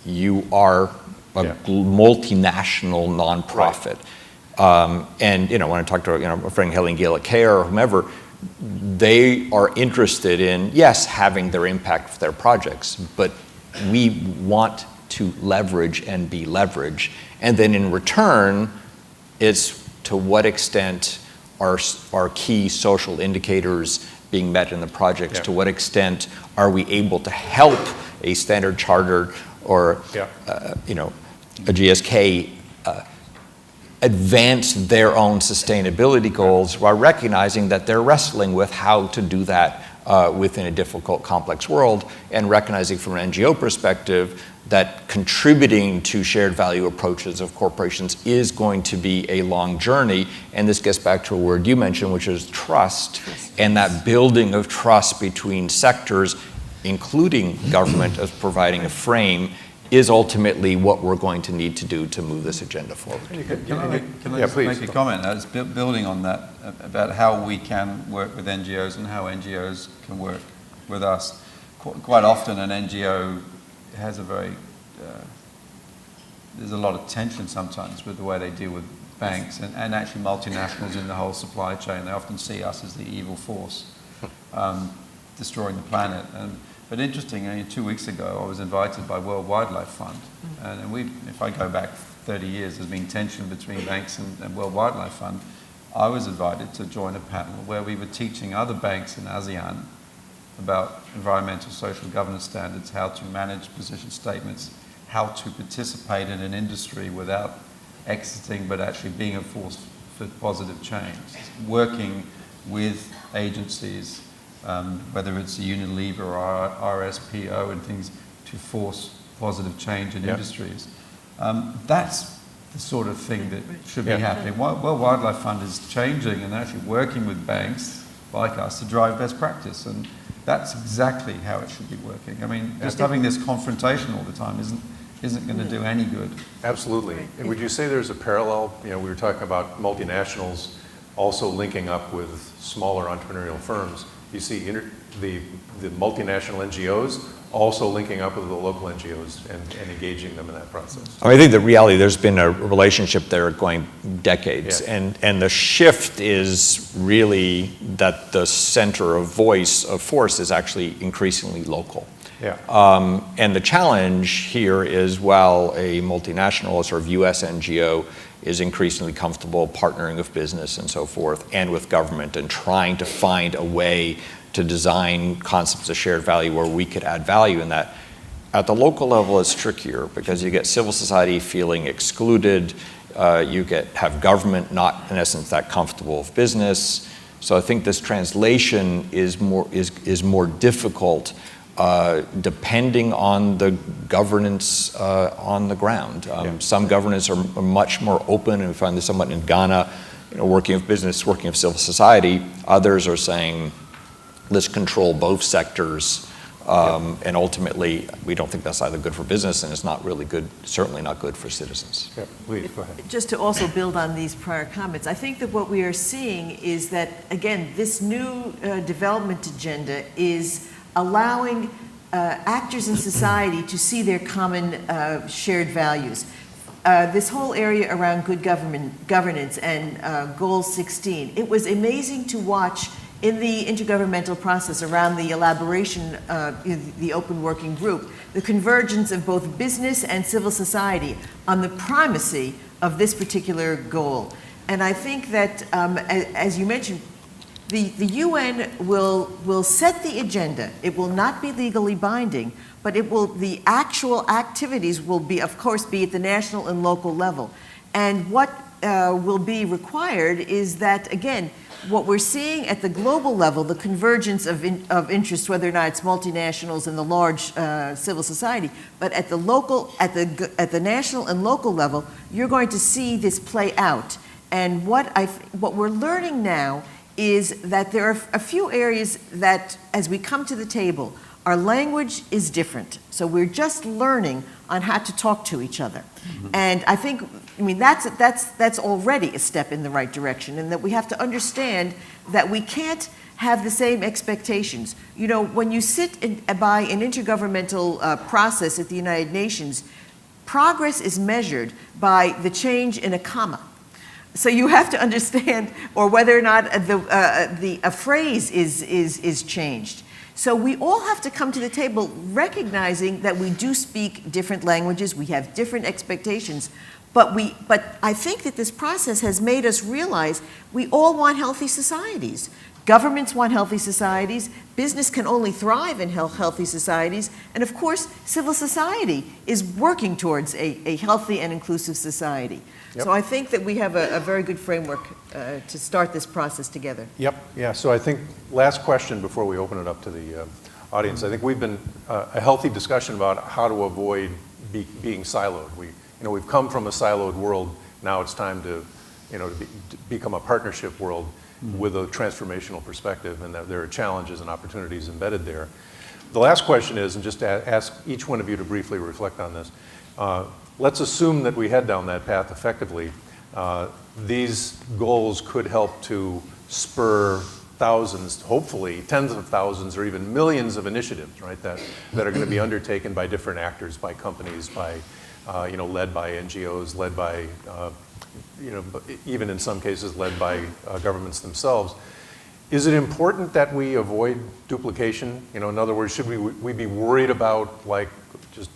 You are a multinational nonprofit. Right. And when I talk to my friend Helen Gill at CARE or whomever, they are interested in, yes, having their impact for their projects, but we want to leverage and be leveraged. And then in return, it's to what extent are key social indicators being met in the projects? Yeah. To what extent are we able to help a Standard Chartered or a GSK advance their own sustainability goals while recognizing that they're wrestling with how to do that within a difficult, complex world, and recognizing from an NGO perspective that contributing to shared value approaches of corporations is going to be a long journey. And this gets back to a word you mentioned, which is trust, and that building of trust between sectors, including government, as providing a frame, is ultimately what we're going to need to do to move this agenda forward. Can I just please. make a comment? I was building on that about how we can work with NGOs and how NGOs can work with us. Quite often an NGO has there's a lot of tension sometimes with the way they deal with banks and actually multinationals in the whole supply chain. They often see us as the evil force destroying the planet. But interestingly, 2 weeks ago, I was invited by World Wildlife Fund. And if I go back 30 years, there's been tension between banks and World Wildlife Fund. I was invited to join a panel where we were teaching other banks in ASEAN about environmental social governance standards, how to manage position statements, how to participate in an industry without exiting, but actually being a force for positive change, working with agencies, whether it's Unilever or RSPO and things, to force positive change in industries. That's the sort of thing that should be happening. World Wildlife Fund is changing and actually working with banks like us to drive best practice, and that's exactly how it should be working. I mean, just having this confrontation all the time isn't going to do any good. Absolutely. And would you say there's a parallel? We were talking about multinationals also linking up with smaller entrepreneurial firms. You see the multinational NGOs also linking up with the local NGOs and engaging them in that process. I think the reality, there's been a relationship there going decades, and the shift is really that the center of voice of force is actually increasingly local. And the challenge here is, while a multinational or sort of US NGO is increasingly comfortable partnering with business and so forth, and with government, and trying to find a way to design concepts of shared value where we could add value in that. At the local level, it's trickier because you get civil society feeling excluded, you have government not, in essence, that comfortable with business. So I think this translation is more difficult depending on the governance on the ground. Some governments are much more open, and we find this somewhat in Ghana, working with business, working with civil society. Others are saying, let's control both sectors, and ultimately, we don't think that's either good for business, and it's not really good, certainly not good for citizens. Please, go ahead. Just to also build on these prior comments, I think that what we are seeing is that, again, this new development agenda is allowing actors in society to see their common shared values. This whole area around good governance and Goal 16, it was amazing to watch in the intergovernmental process around the elaboration of the open working group, the convergence of both business and civil society on the primacy of this particular goal. And I think that, as you mentioned, the UN will set the agenda. It will not be legally binding, but the actual activities will be, of course, be at the national and local level. And what will be required is that, again, what we're seeing at the global level, the convergence of interests, whether or not it's multinationals and the large civil society, but at the local, at the national and local level, you're going to see this play out. And what we're learning now is that there are a few areas that, as we come to the table, our language is different. So we're just learning on how to talk to each other. And I think, that's already a step in the right direction, and that we have to understand that we can't have the same expectations. When you sit by an intergovernmental process at the United Nations, progress is measured by the change in a comma. So you have to understand, or whether or not a phrase is changed. So we all have to come to the table recognizing that we do speak different languages, we have different expectations, But I think that this process has made us realize we all want healthy societies. Governments want healthy societies. Business can only thrive in healthy societies. And of course, civil society is working towards a healthy and inclusive society. Yep. So I think that we have a very good framework to start this process together. Yep, yeah, so I think last question before we open it up to the audience. I think we've been a healthy discussion about how to avoid being siloed. We've come from a siloed world. Now it's time to become a partnership world with a transformational perspective, and that there are challenges and opportunities embedded there. The last question is, and just to ask each one of you to briefly reflect on this, let's assume that we head down that path effectively. These goals could help to spur thousands, hopefully tens of thousands or even millions of initiatives, right, that are going to be undertaken by different actors, by companies, by, led by NGOs, led by even in some cases led by governments themselves. Is it important that we avoid duplication? In other words, should we be worried about just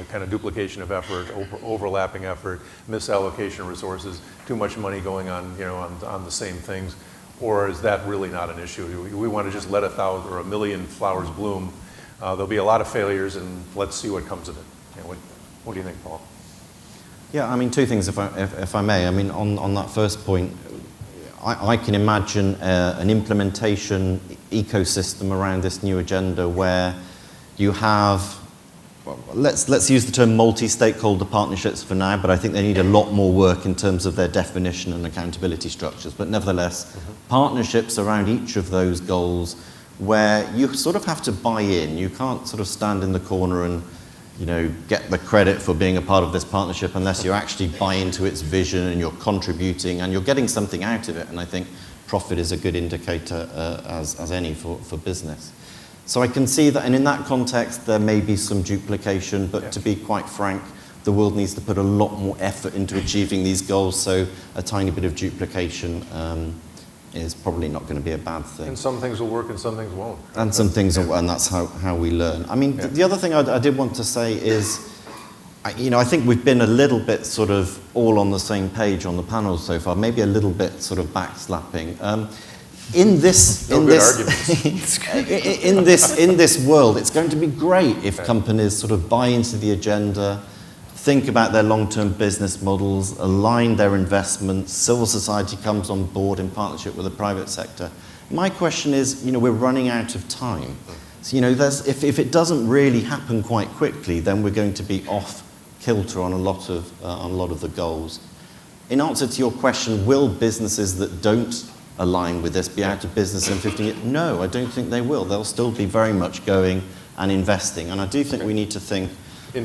kind of duplication of effort, overlapping effort, misallocation of resources, too much money going on, on the same things? Or is that really not an issue? We want to just let 1,000 or 1,000,000 flowers bloom. There'll be a lot of failures, and let's see what comes of it. What do you think, Paul? Yeah, I mean, two things, if I may. I mean, on that first point, I can imagine an implementation ecosystem around this new agenda where you have, well, let's use the term multi-stakeholder partnerships for now, but I think they need a lot more work in terms of their definition and accountability structures. But nevertheless, partnerships around each of those goals where you sort of have to buy in. You can't sort of stand in the corner and get the credit for being a part of this partnership unless you actually buy into its vision and you're contributing and you're getting something out of it. And I think profit is a good indicator as any for business. So I can see that, and in that context, there may be some duplication, but to be quite frank, the world needs to put a lot more effort into achieving these goals, so a tiny bit of duplication is probably not going to be a bad thing. And some things will work and some things won't. And some things, and that's how we learn. I mean, the other thing I did want to say is, I think we've been a little bit sort of all on the same page on the panel so far, maybe a little bit sort of backslapping. In this world, it's going to be great if companies sort of buy into the agenda, think about their long-term business models, align their investments, civil society comes on board in partnership with the private sector. My question is, we're running out of time. So, if it doesn't really happen quite quickly, then we're going to be off kilter on a lot of the goals. In answer to your question, will businesses that don't align with this be out of business in 15 years? No, I don't think they will. They'll still be very much going and investing. And I do think we need to think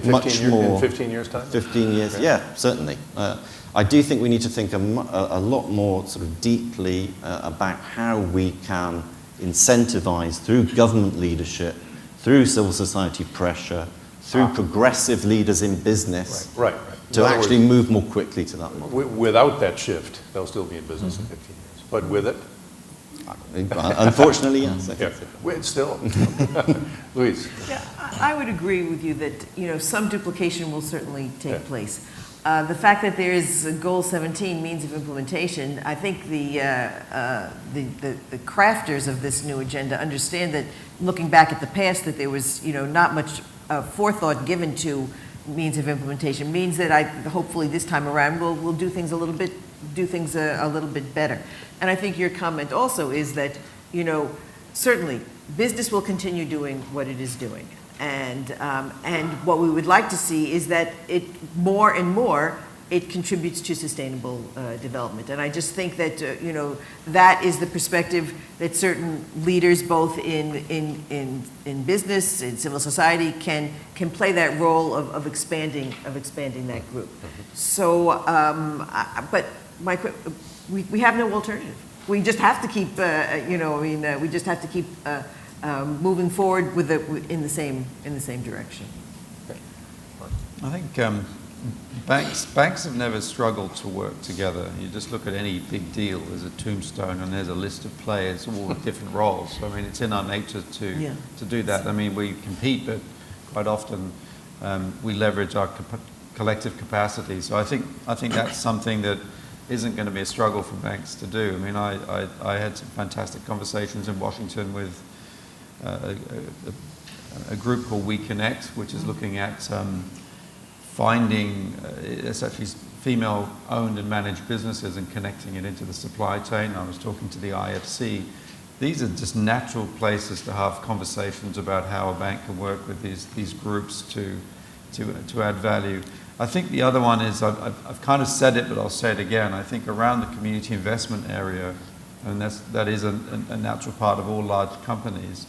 much more. In 15 years' time? 15 years, okay. Yeah, certainly. I do think we need to think a lot more sort of deeply about how we can incentivize through government leadership, through civil society pressure, through progressive leaders in business, right. to actually move more quickly to that model. Without that shift, they'll still be in business in 15 years. But with it? Unfortunately, yes. Still. Louise? Yeah, I would agree with you that some duplication will certainly take place. The fact that there is a Goal 17 means of implementation, I think the crafters of this new agenda understand that, looking back at the past, that there was not much forethought given to means of implementation. Means that hopefully this time around we'll do things a little bit better. And I think your comment also is that certainly business will continue doing what it is doing. And what we would like to see is that more and more it contributes to sustainable development. And I just think that that is the perspective that certain leaders, both in business, in civil society, can play that role of expanding that group. So, but we have no alternative. We just have to keep we just have to keep moving forward in the same direction. I think banks have never struggled to work together. You just look at any big deal, there's a tombstone and there's a list of players all with different roles. So, I mean, it's in our nature to do that. I mean, we compete, but quite often we leverage our collective capacity. So I think that's something that isn't going to be a struggle for banks to do. I mean, I had some fantastic conversations in Washington with a group called We Connect, which is looking at finding it's actually female-owned and managed businesses and connecting it into the supply chain. I was talking to the IFC. These are just natural places to have conversations about how a bank can work with these groups to add value. I think the other one is, I've kind of said it, but I'll say it again. I think around the community investment area, and that is a natural part of all large companies,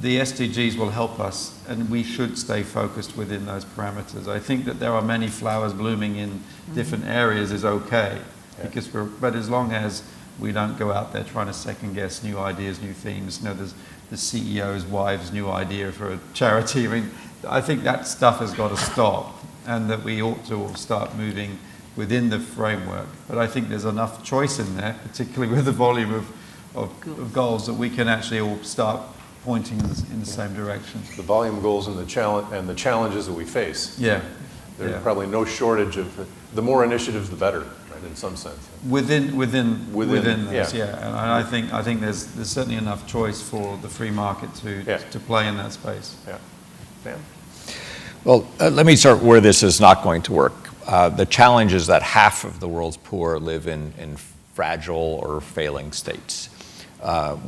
the SDGs will help us, and we should stay focused within those parameters. I think that there are many flowers blooming in different areas is okay, because but as long as we don't go out there trying to second guess new ideas, new themes. You know, there's the CEO's wife's new idea for a charity. I mean, I think that stuff has got to stop, and that we ought to all start moving within the framework. But I think there's enough choice in there, particularly with the volume of goals, that we can actually all start pointing in the same direction. The volume goals and the challenges that we face. Yeah. There's probably no shortage of, the more initiatives, the better, right, in some sense. Within those, yeah. And I think there's certainly enough choice for the free market to play in that space. Yeah. Dan? Well, let me start where this is not going to work. The challenge is that half of the world's poor live in fragile or failing states,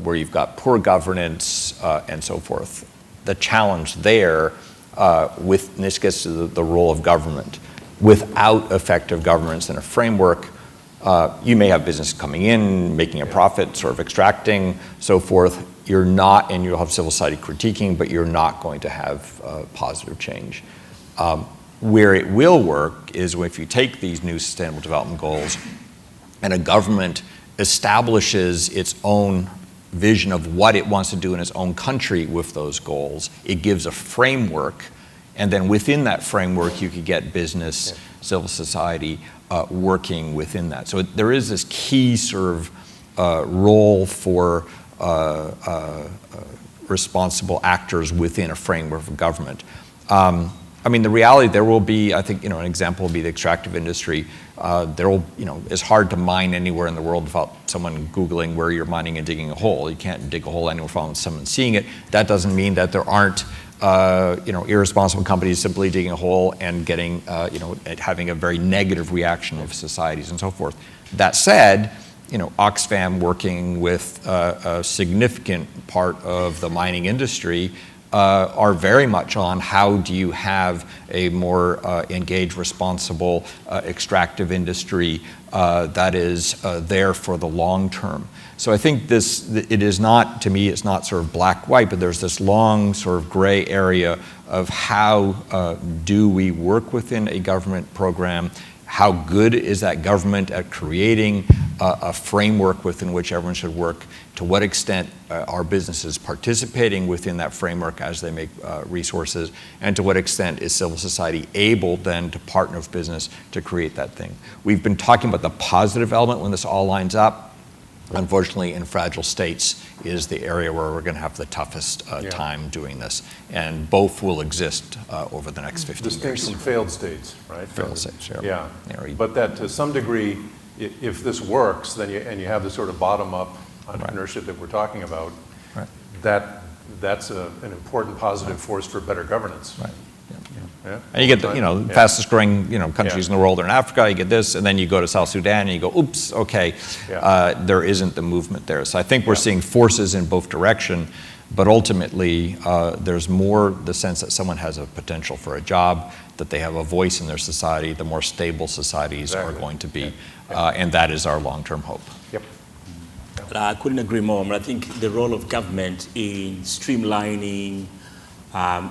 where you've got poor governance and so forth. The challenge there, and this gets to the role of government. Without effective governance and a framework, you may have business coming in, making a profit, sort of extracting, so forth. You're not, and you'll have civil society critiquing, but you're not going to have positive change. Where it will work is if you take these new Sustainable Development Goals and a government establishes its own vision of what it wants to do in its own country with those goals. It gives a framework, and then within that framework you could get business, civil society working within that. So there is this key sort of role for responsible actors within a framework of government. I mean, the reality, there will be, I think, an example will be the extractive industry. There will, it's hard to mine anywhere in the world without someone Googling where you're mining and digging a hole. You can't dig a hole anywhere without someone seeing it. That doesn't mean that there aren't, irresponsible companies simply digging a hole and getting, having a very negative reaction of societies and so forth. That said, Oxfam working with a significant part of the mining industry are very much on how do you have a more engaged, responsible, extractive industry that is there for the long term. So I think it is not, to me, it's not sort of black-white, but there's this long sort of gray area of how do we work within a government program. How good is that government at creating a framework within which everyone should work? To what extent are businesses participating within that framework as they make resources? And to what extent is civil society able then to partner with business to create that thing? We've been talking about the positive element when this all lines up. Unfortunately, in fragile states is the area where we're going to have the toughest time doing this. And both will exist over the next 15 years. Distinct from failed states, right? Failed states, yeah. But that to some degree, if this works, then you have the sort of bottom-up entrepreneurship that we're talking about, that's an important positive force for better governance. Right. Yeah. And you get the fastest growing countries in the world are in Africa. You get this, and then you go to South Sudan, and you go, oops, okay, there isn't the movement there. So I think we're seeing forces in both direction, but ultimately there's more the sense that someone has a potential for a job, that they have a voice in their society. The more stable societies are going to be, and that is our long-term hope. Yep. I couldn't agree more. I think the role of government in streamlining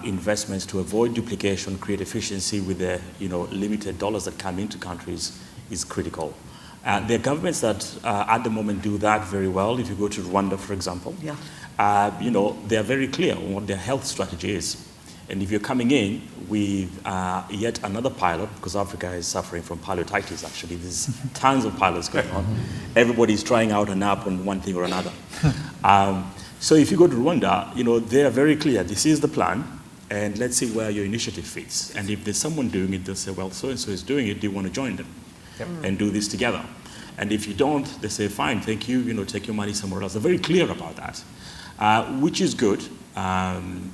investments to avoid duplication, create efficiency with the limited dollars that come into countries is critical. There are governments that at the moment do that very well. If you go to Rwanda, for example, they are very clear on what their health strategy is. And if you're coming in with yet another pilot, because Africa is suffering from pilotitis actually, there's tons of pilots going on. Everybody's trying out an app on one thing or another. So if you go to Rwanda, they are very clear. This is the plan. and let's see where your initiative fits. And if there's someone doing it, they'll say, well, so-and-so is doing it, do you want to join them and do this together? And if you don't, they say, fine, thank you, take your money somewhere else. They're very clear about that, which is good,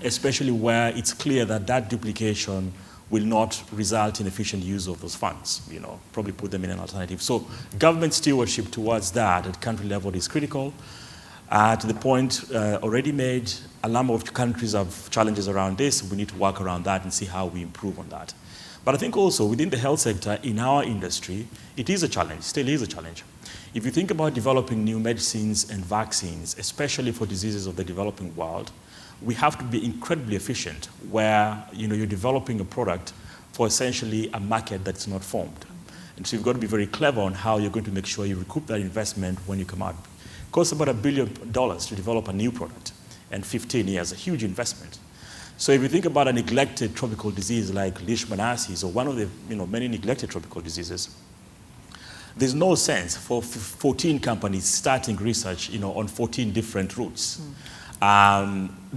especially where it's clear that that duplication will not result in efficient use of those funds, probably put them in an alternative. So government stewardship towards that at country level is critical. To the point already made, a number of countries have challenges around this. We need to work around that and see how we improve on that. But I think also within the health sector, in our industry, it is a challenge, still is a challenge. If you think about developing new medicines and vaccines, especially for diseases of the developing world, we have to be incredibly efficient where you're developing a product for essentially a market that's not formed. And so you've got to be very clever on how you're going to make sure you recoup that investment when you come out. It costs about $1 billion to develop a new product, and 15 years, a huge investment. So if you think about a neglected tropical disease like leishmaniasis, or one of the many neglected tropical diseases, there's no sense for 14 companies starting research on 14 different routes.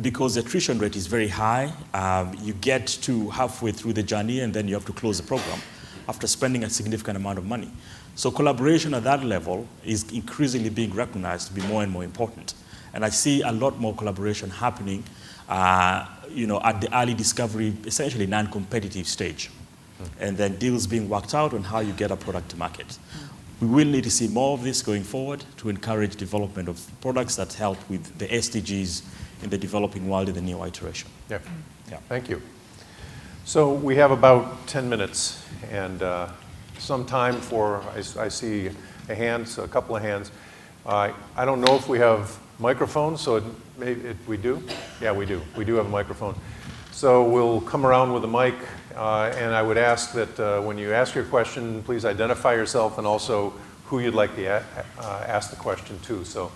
Because the attrition rate is very high. You get to halfway through the journey and then you have to close the program after spending a significant amount of money. So collaboration at that level is increasingly being recognized to be more and more important. And I see a lot more collaboration happening at the early discovery, essentially non-competitive stage. And then deals being worked out on how you get a product to market. We will need to see more of this going forward to encourage development of products that help with the SDGs in the developing world in the new iteration. Yeah. Thank you. So we have about 10 minutes and some time for, I see a couple of hands. I don't know if we have microphones, so we do? Yeah, we do. We do have a microphone. So we'll come around with a mic, and I would ask that when you ask your question, please identify yourself and also who you'd like to ask the question to. So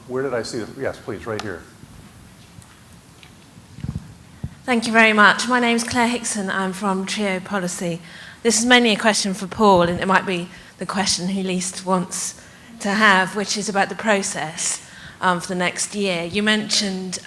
where did I see it? Yes, please, right here. Thank you very much. My name's Claire Hickson. I'm from Trio Policy. This is mainly a question for Paul, and it might be the question he least wants to have, which is about the process for the next year. You mentioned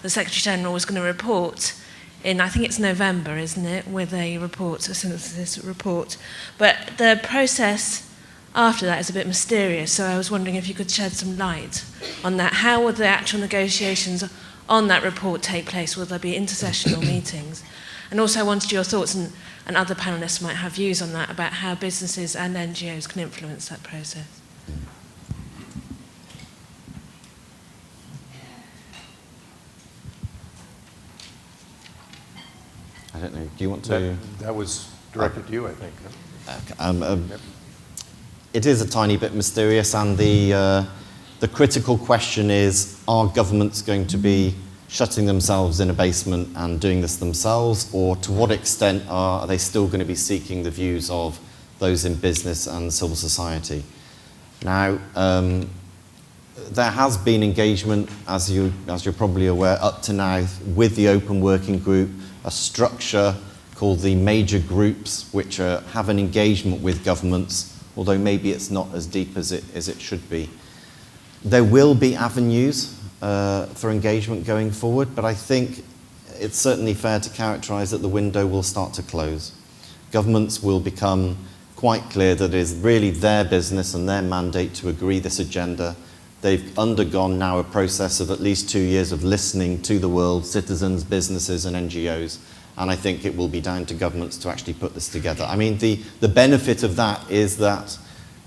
the Secretary-General was going to report in, I think it's November, isn't it, with a report, a synthesis report. But the process after that is a bit mysterious, so I was wondering if you could shed some light on that. How will the actual negotiations on that report take place? Will there be intersessional meetings? And also I wanted your thoughts, and other panellists might have views on that, about how businesses and NGOs can influence that process. I don't know. Do you want to? That was directed to you, I think. It is a tiny bit mysterious, and the critical question is: are governments going to be shutting themselves in a basement and doing this themselves, or to what extent are they still going to be seeking the views of those in business and civil society? Now, there has been engagement, as you're probably aware, up to now with the Open Working Group, a structure called the major groups, which have an engagement with governments, although maybe it's not as deep as it should be. There will be avenues for engagement going forward, but I think it's certainly fair to characterize that the window will start to close. Governments will become quite clear that it is really their business and their mandate to agree this agenda. They've undergone now a process of at least 2 years of listening to the world, citizens, businesses, and NGOs, and I think it will be down to governments to actually put this together. I mean, the benefit of that is that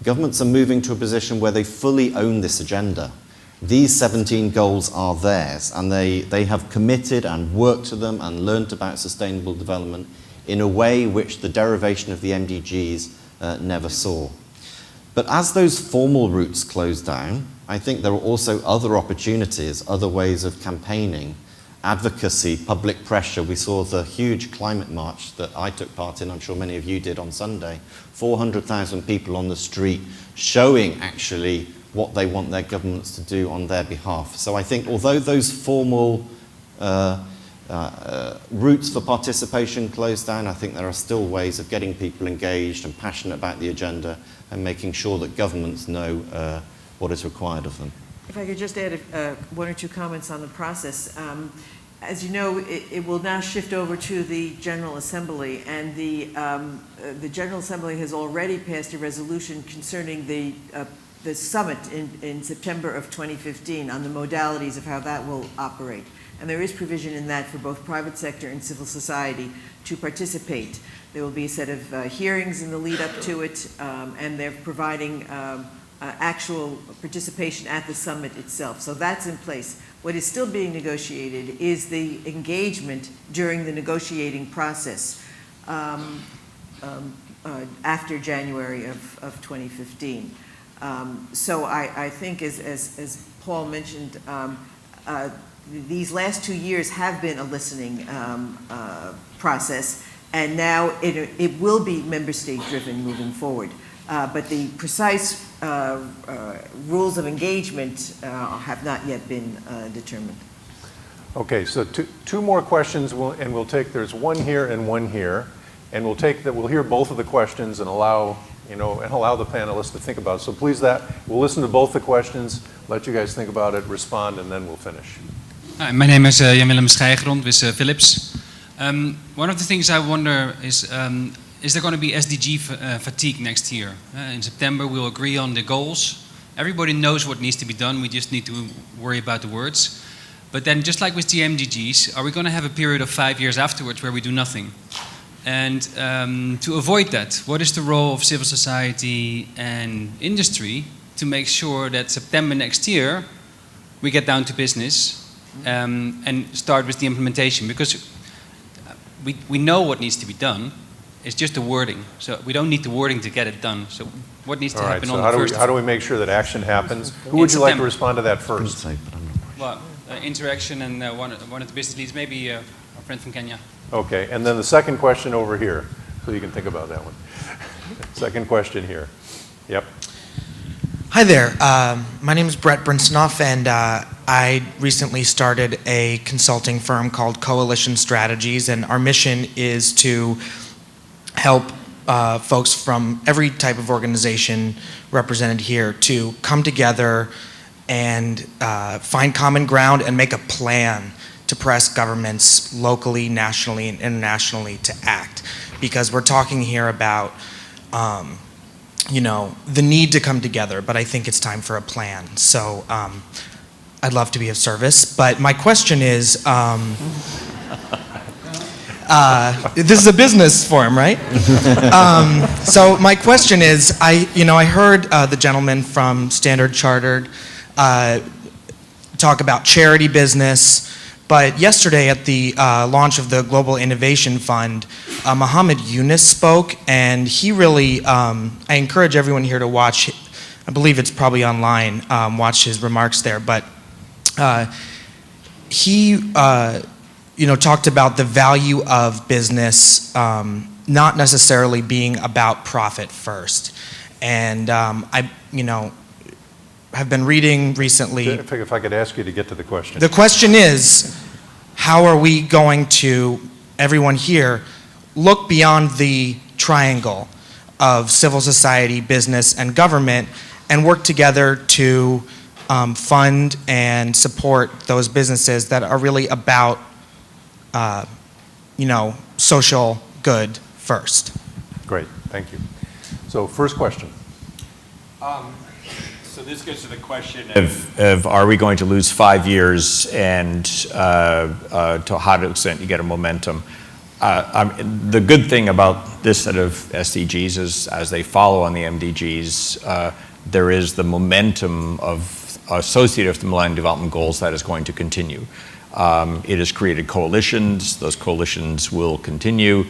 governments are moving to a position where they fully own this agenda. These 17 goals are theirs, and they have committed and worked to them and learnt about sustainable development in a way which the derivation of the MDGs never saw. But as those formal routes close down, I think there are also other opportunities, other ways of campaigning, advocacy, public pressure. We saw the huge climate march that I took part in, I'm sure many of you did on Sunday, 400,000 people on the street showing actually what they want their governments to do on their behalf. So I think although those formal routes for participation close down, I think there are still ways of getting people engaged and passionate about the agenda and making sure that governments know what is required of them. If I could just add one or two comments on the process. As you know, it will now shift over to the General Assembly, and the General Assembly has already passed a resolution concerning the summit in September of 2015 on the modalities of how that will operate. And there is provision in that for both private sector and civil society to participate. There will be a set of hearings in the lead up to it, and they're providing actual participation at the summit itself. So that's in place. What is still being negotiated is the engagement during the negotiating process after January of 2015. So I think, as Paul mentioned, these last 2 years have been a listening process, and now it will be member state driven moving forward. But the precise rules of engagement have not yet been determined. Okay, so two more questions, and we'll take, there's one here and one here, and we'll hear both of the questions and allow the panelists to think about it. So please, we'll listen to both the questions, let you guys think about it, respond, and then we'll finish. Hi, my name is Jan Willem Stijgerond with Philips. One of the things I wonder is there going to be SDG fatigue next year? In September we'll agree on the goals. Everybody knows what needs to be done, we just need to worry about the words. But then, just like with the MDGs, are we going to have a period of 5 years afterwards where we do nothing? And to avoid that, what is the role of civil society and industry to make sure that September next year we get down to business and start with the implementation? Because we know what needs to be done, it's just the wording. So we don't need the wording to get it done. So what needs to happen on the first? How do we make sure that action happens? Who would you like to respond to that first? Well, interaction and one of the business leads, maybe our friend from Kenya. Okay, and then the second question over here, so you can think about that one. Second question here. Yep. Hi there. My name is Brett Brinsonoff, and I recently started a consulting firm called Coalition Strategies, and our mission is to help folks from every type of organization represented here to come together and find common ground and make a plan to press governments locally, nationally, and internationally to act. Because we're talking here about the need to come together, but I think it's time for a plan. So I'd love to be of service. But my question is, this is a business forum, right? So my question is, I heard the gentleman from Standard Chartered talk about charity business, but yesterday at the launch of the Global Innovation Fund, Mohammed Yunus spoke, and he really, I encourage everyone here to watch, I believe it's probably online, watch his remarks there, but he talked about the value of business not necessarily being about profit first. And I have been reading recently. If I could ask you to get to the question. The question is, how are we going to, everyone here, look beyond the triangle of civil society, business, and government and work together to fund and support those businesses that are really about social good first? Great, thank you. So first question. So this gets to the question of are we going to lose 5 years, and to how to extent you get a momentum. The good thing about this set of SDGs is as they follow on the MDGs, there is the momentum associated with the Millennium Development Goals that is going to continue. It has created coalitions. Those coalitions will continue.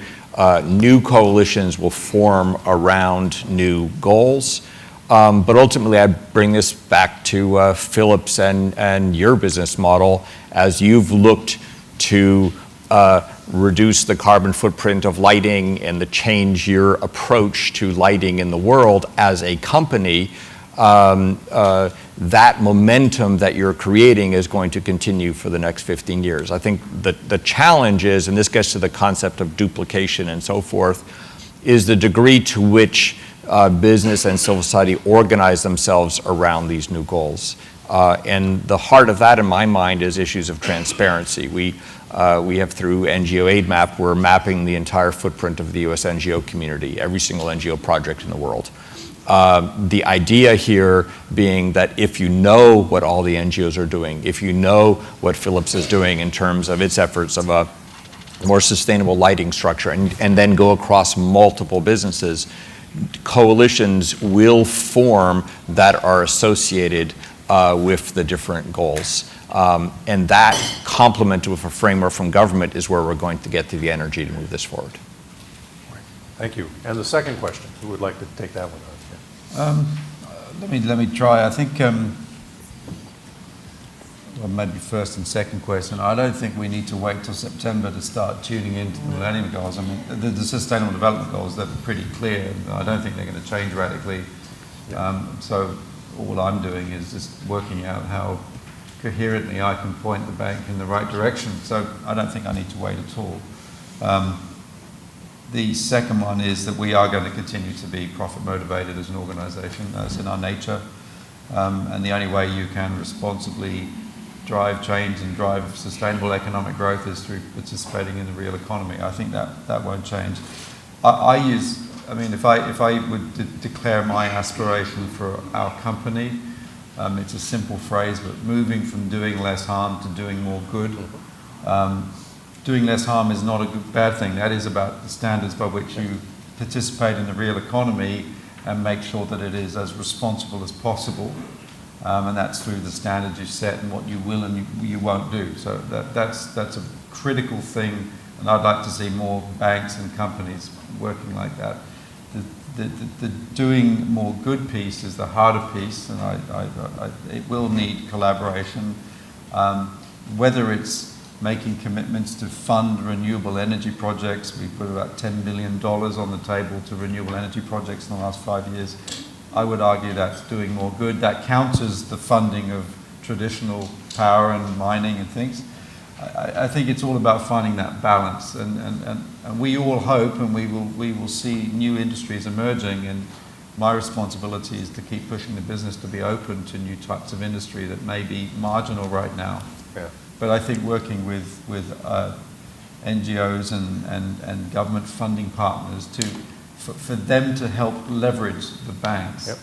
New coalitions will form around new goals. But ultimately, I bring this back to Philips and your business model as you've looked to reduce the carbon footprint of lighting and to change your approach to lighting in the world as a company. That momentum that you're creating is going to continue for the next 15 years. I think the challenge is, and this gets to the concept of duplication and so forth, is the degree to which business and civil society organize themselves around these new goals. And the heart of that, in my mind, is issues of transparency. We have through NGO Aid Map, we're mapping the entire footprint of the US NGO community, every single NGO project in the world. The idea here being that if you know what all the NGOs are doing, if you know what Philips is doing in terms of its efforts of a more sustainable lighting structure, and then go across multiple businesses, coalitions will form that are associated with the different goals. And that complemented with a framework from government is where we're going to get to the energy to move this forward. Thank you. And the second question, who would like to take that one on? Let me try. I think, well, maybe first and second question. I don't think we need to wait till September to start tuning into the Millennium Goals. I mean, the Sustainable Development Goals, they're pretty clear. I don't think they're going to change radically. So all I'm doing is just working out how coherently I can point the bank in the right direction. So I don't think I need to wait at all. The second one is that we are going to continue to be profit motivated as an organisation. That's in our nature. And the only way you can responsibly drive change and drive sustainable economic growth is through participating in the real economy. I think that won't change. I mean, if I would declare my aspiration for our company, it's a simple phrase, but moving from doing less harm to doing more good. Doing less harm is not a bad thing. That is about the standards by which you participate in the real economy and make sure that it is as responsible as possible. And that's through the standards you set and what you will and you won't do. So that's a critical thing, and I'd like to see more banks and companies working like that. The doing more good piece is the harder piece, and it will need collaboration. Whether it's making commitments to fund renewable energy projects, we put about $10 billion on the table to renewable energy projects in the last 5 years. I would argue that's doing more good. That counters the funding of traditional power and mining and things. I think it's all about finding that balance, and we all hope, and we will see new industries emerging, and my responsibility is to keep pushing the business to be open to new types of industry that may be marginal right now. Yeah. But I think working with NGOs and government funding partners for them to help leverage the banks'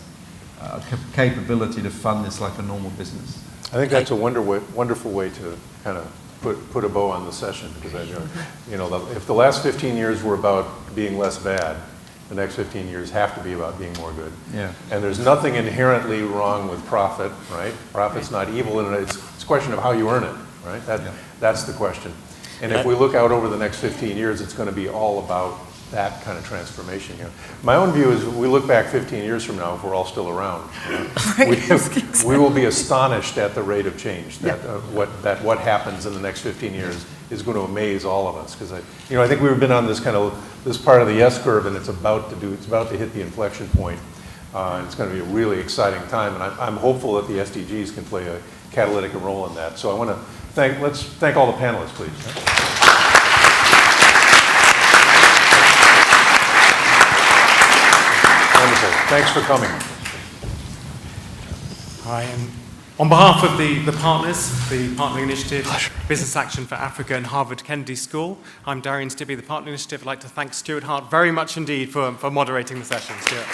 capability to fund this like a normal business. I think that's a wonderful way to kind of put a bow on the session, because if the last 15 years were about being less bad, the next 15 years have to be about being more good. Yeah. And there's nothing inherently wrong with profit, right? Profit's not evil, and it's a question of how you earn it, right? That's the question. And if we look out over the next 15 years, it's going to be all about that kind of transformation. My own view is we look back 15 years from now, if we're all still around, we will be astonished at the rate of change. What happens in the next 15 years is going to amaze all of us. Because I think we've been on this this part of the S curve, and it's about to hit the inflection point. And it's going to be a really exciting time, and I'm hopeful that the SDGs can play a catalytic role in that. So I want to let's thank all the panelists, please. Wonderful. Thanks for coming. Hi, and on behalf of the partners, the Partnering Initiative, Business Action for Africa and Harvard Kennedy School, I'm Darian Stibbe, the Partnering Initiative. I'd like to thank Stuart Hart very much indeed for moderating the session. Stuart.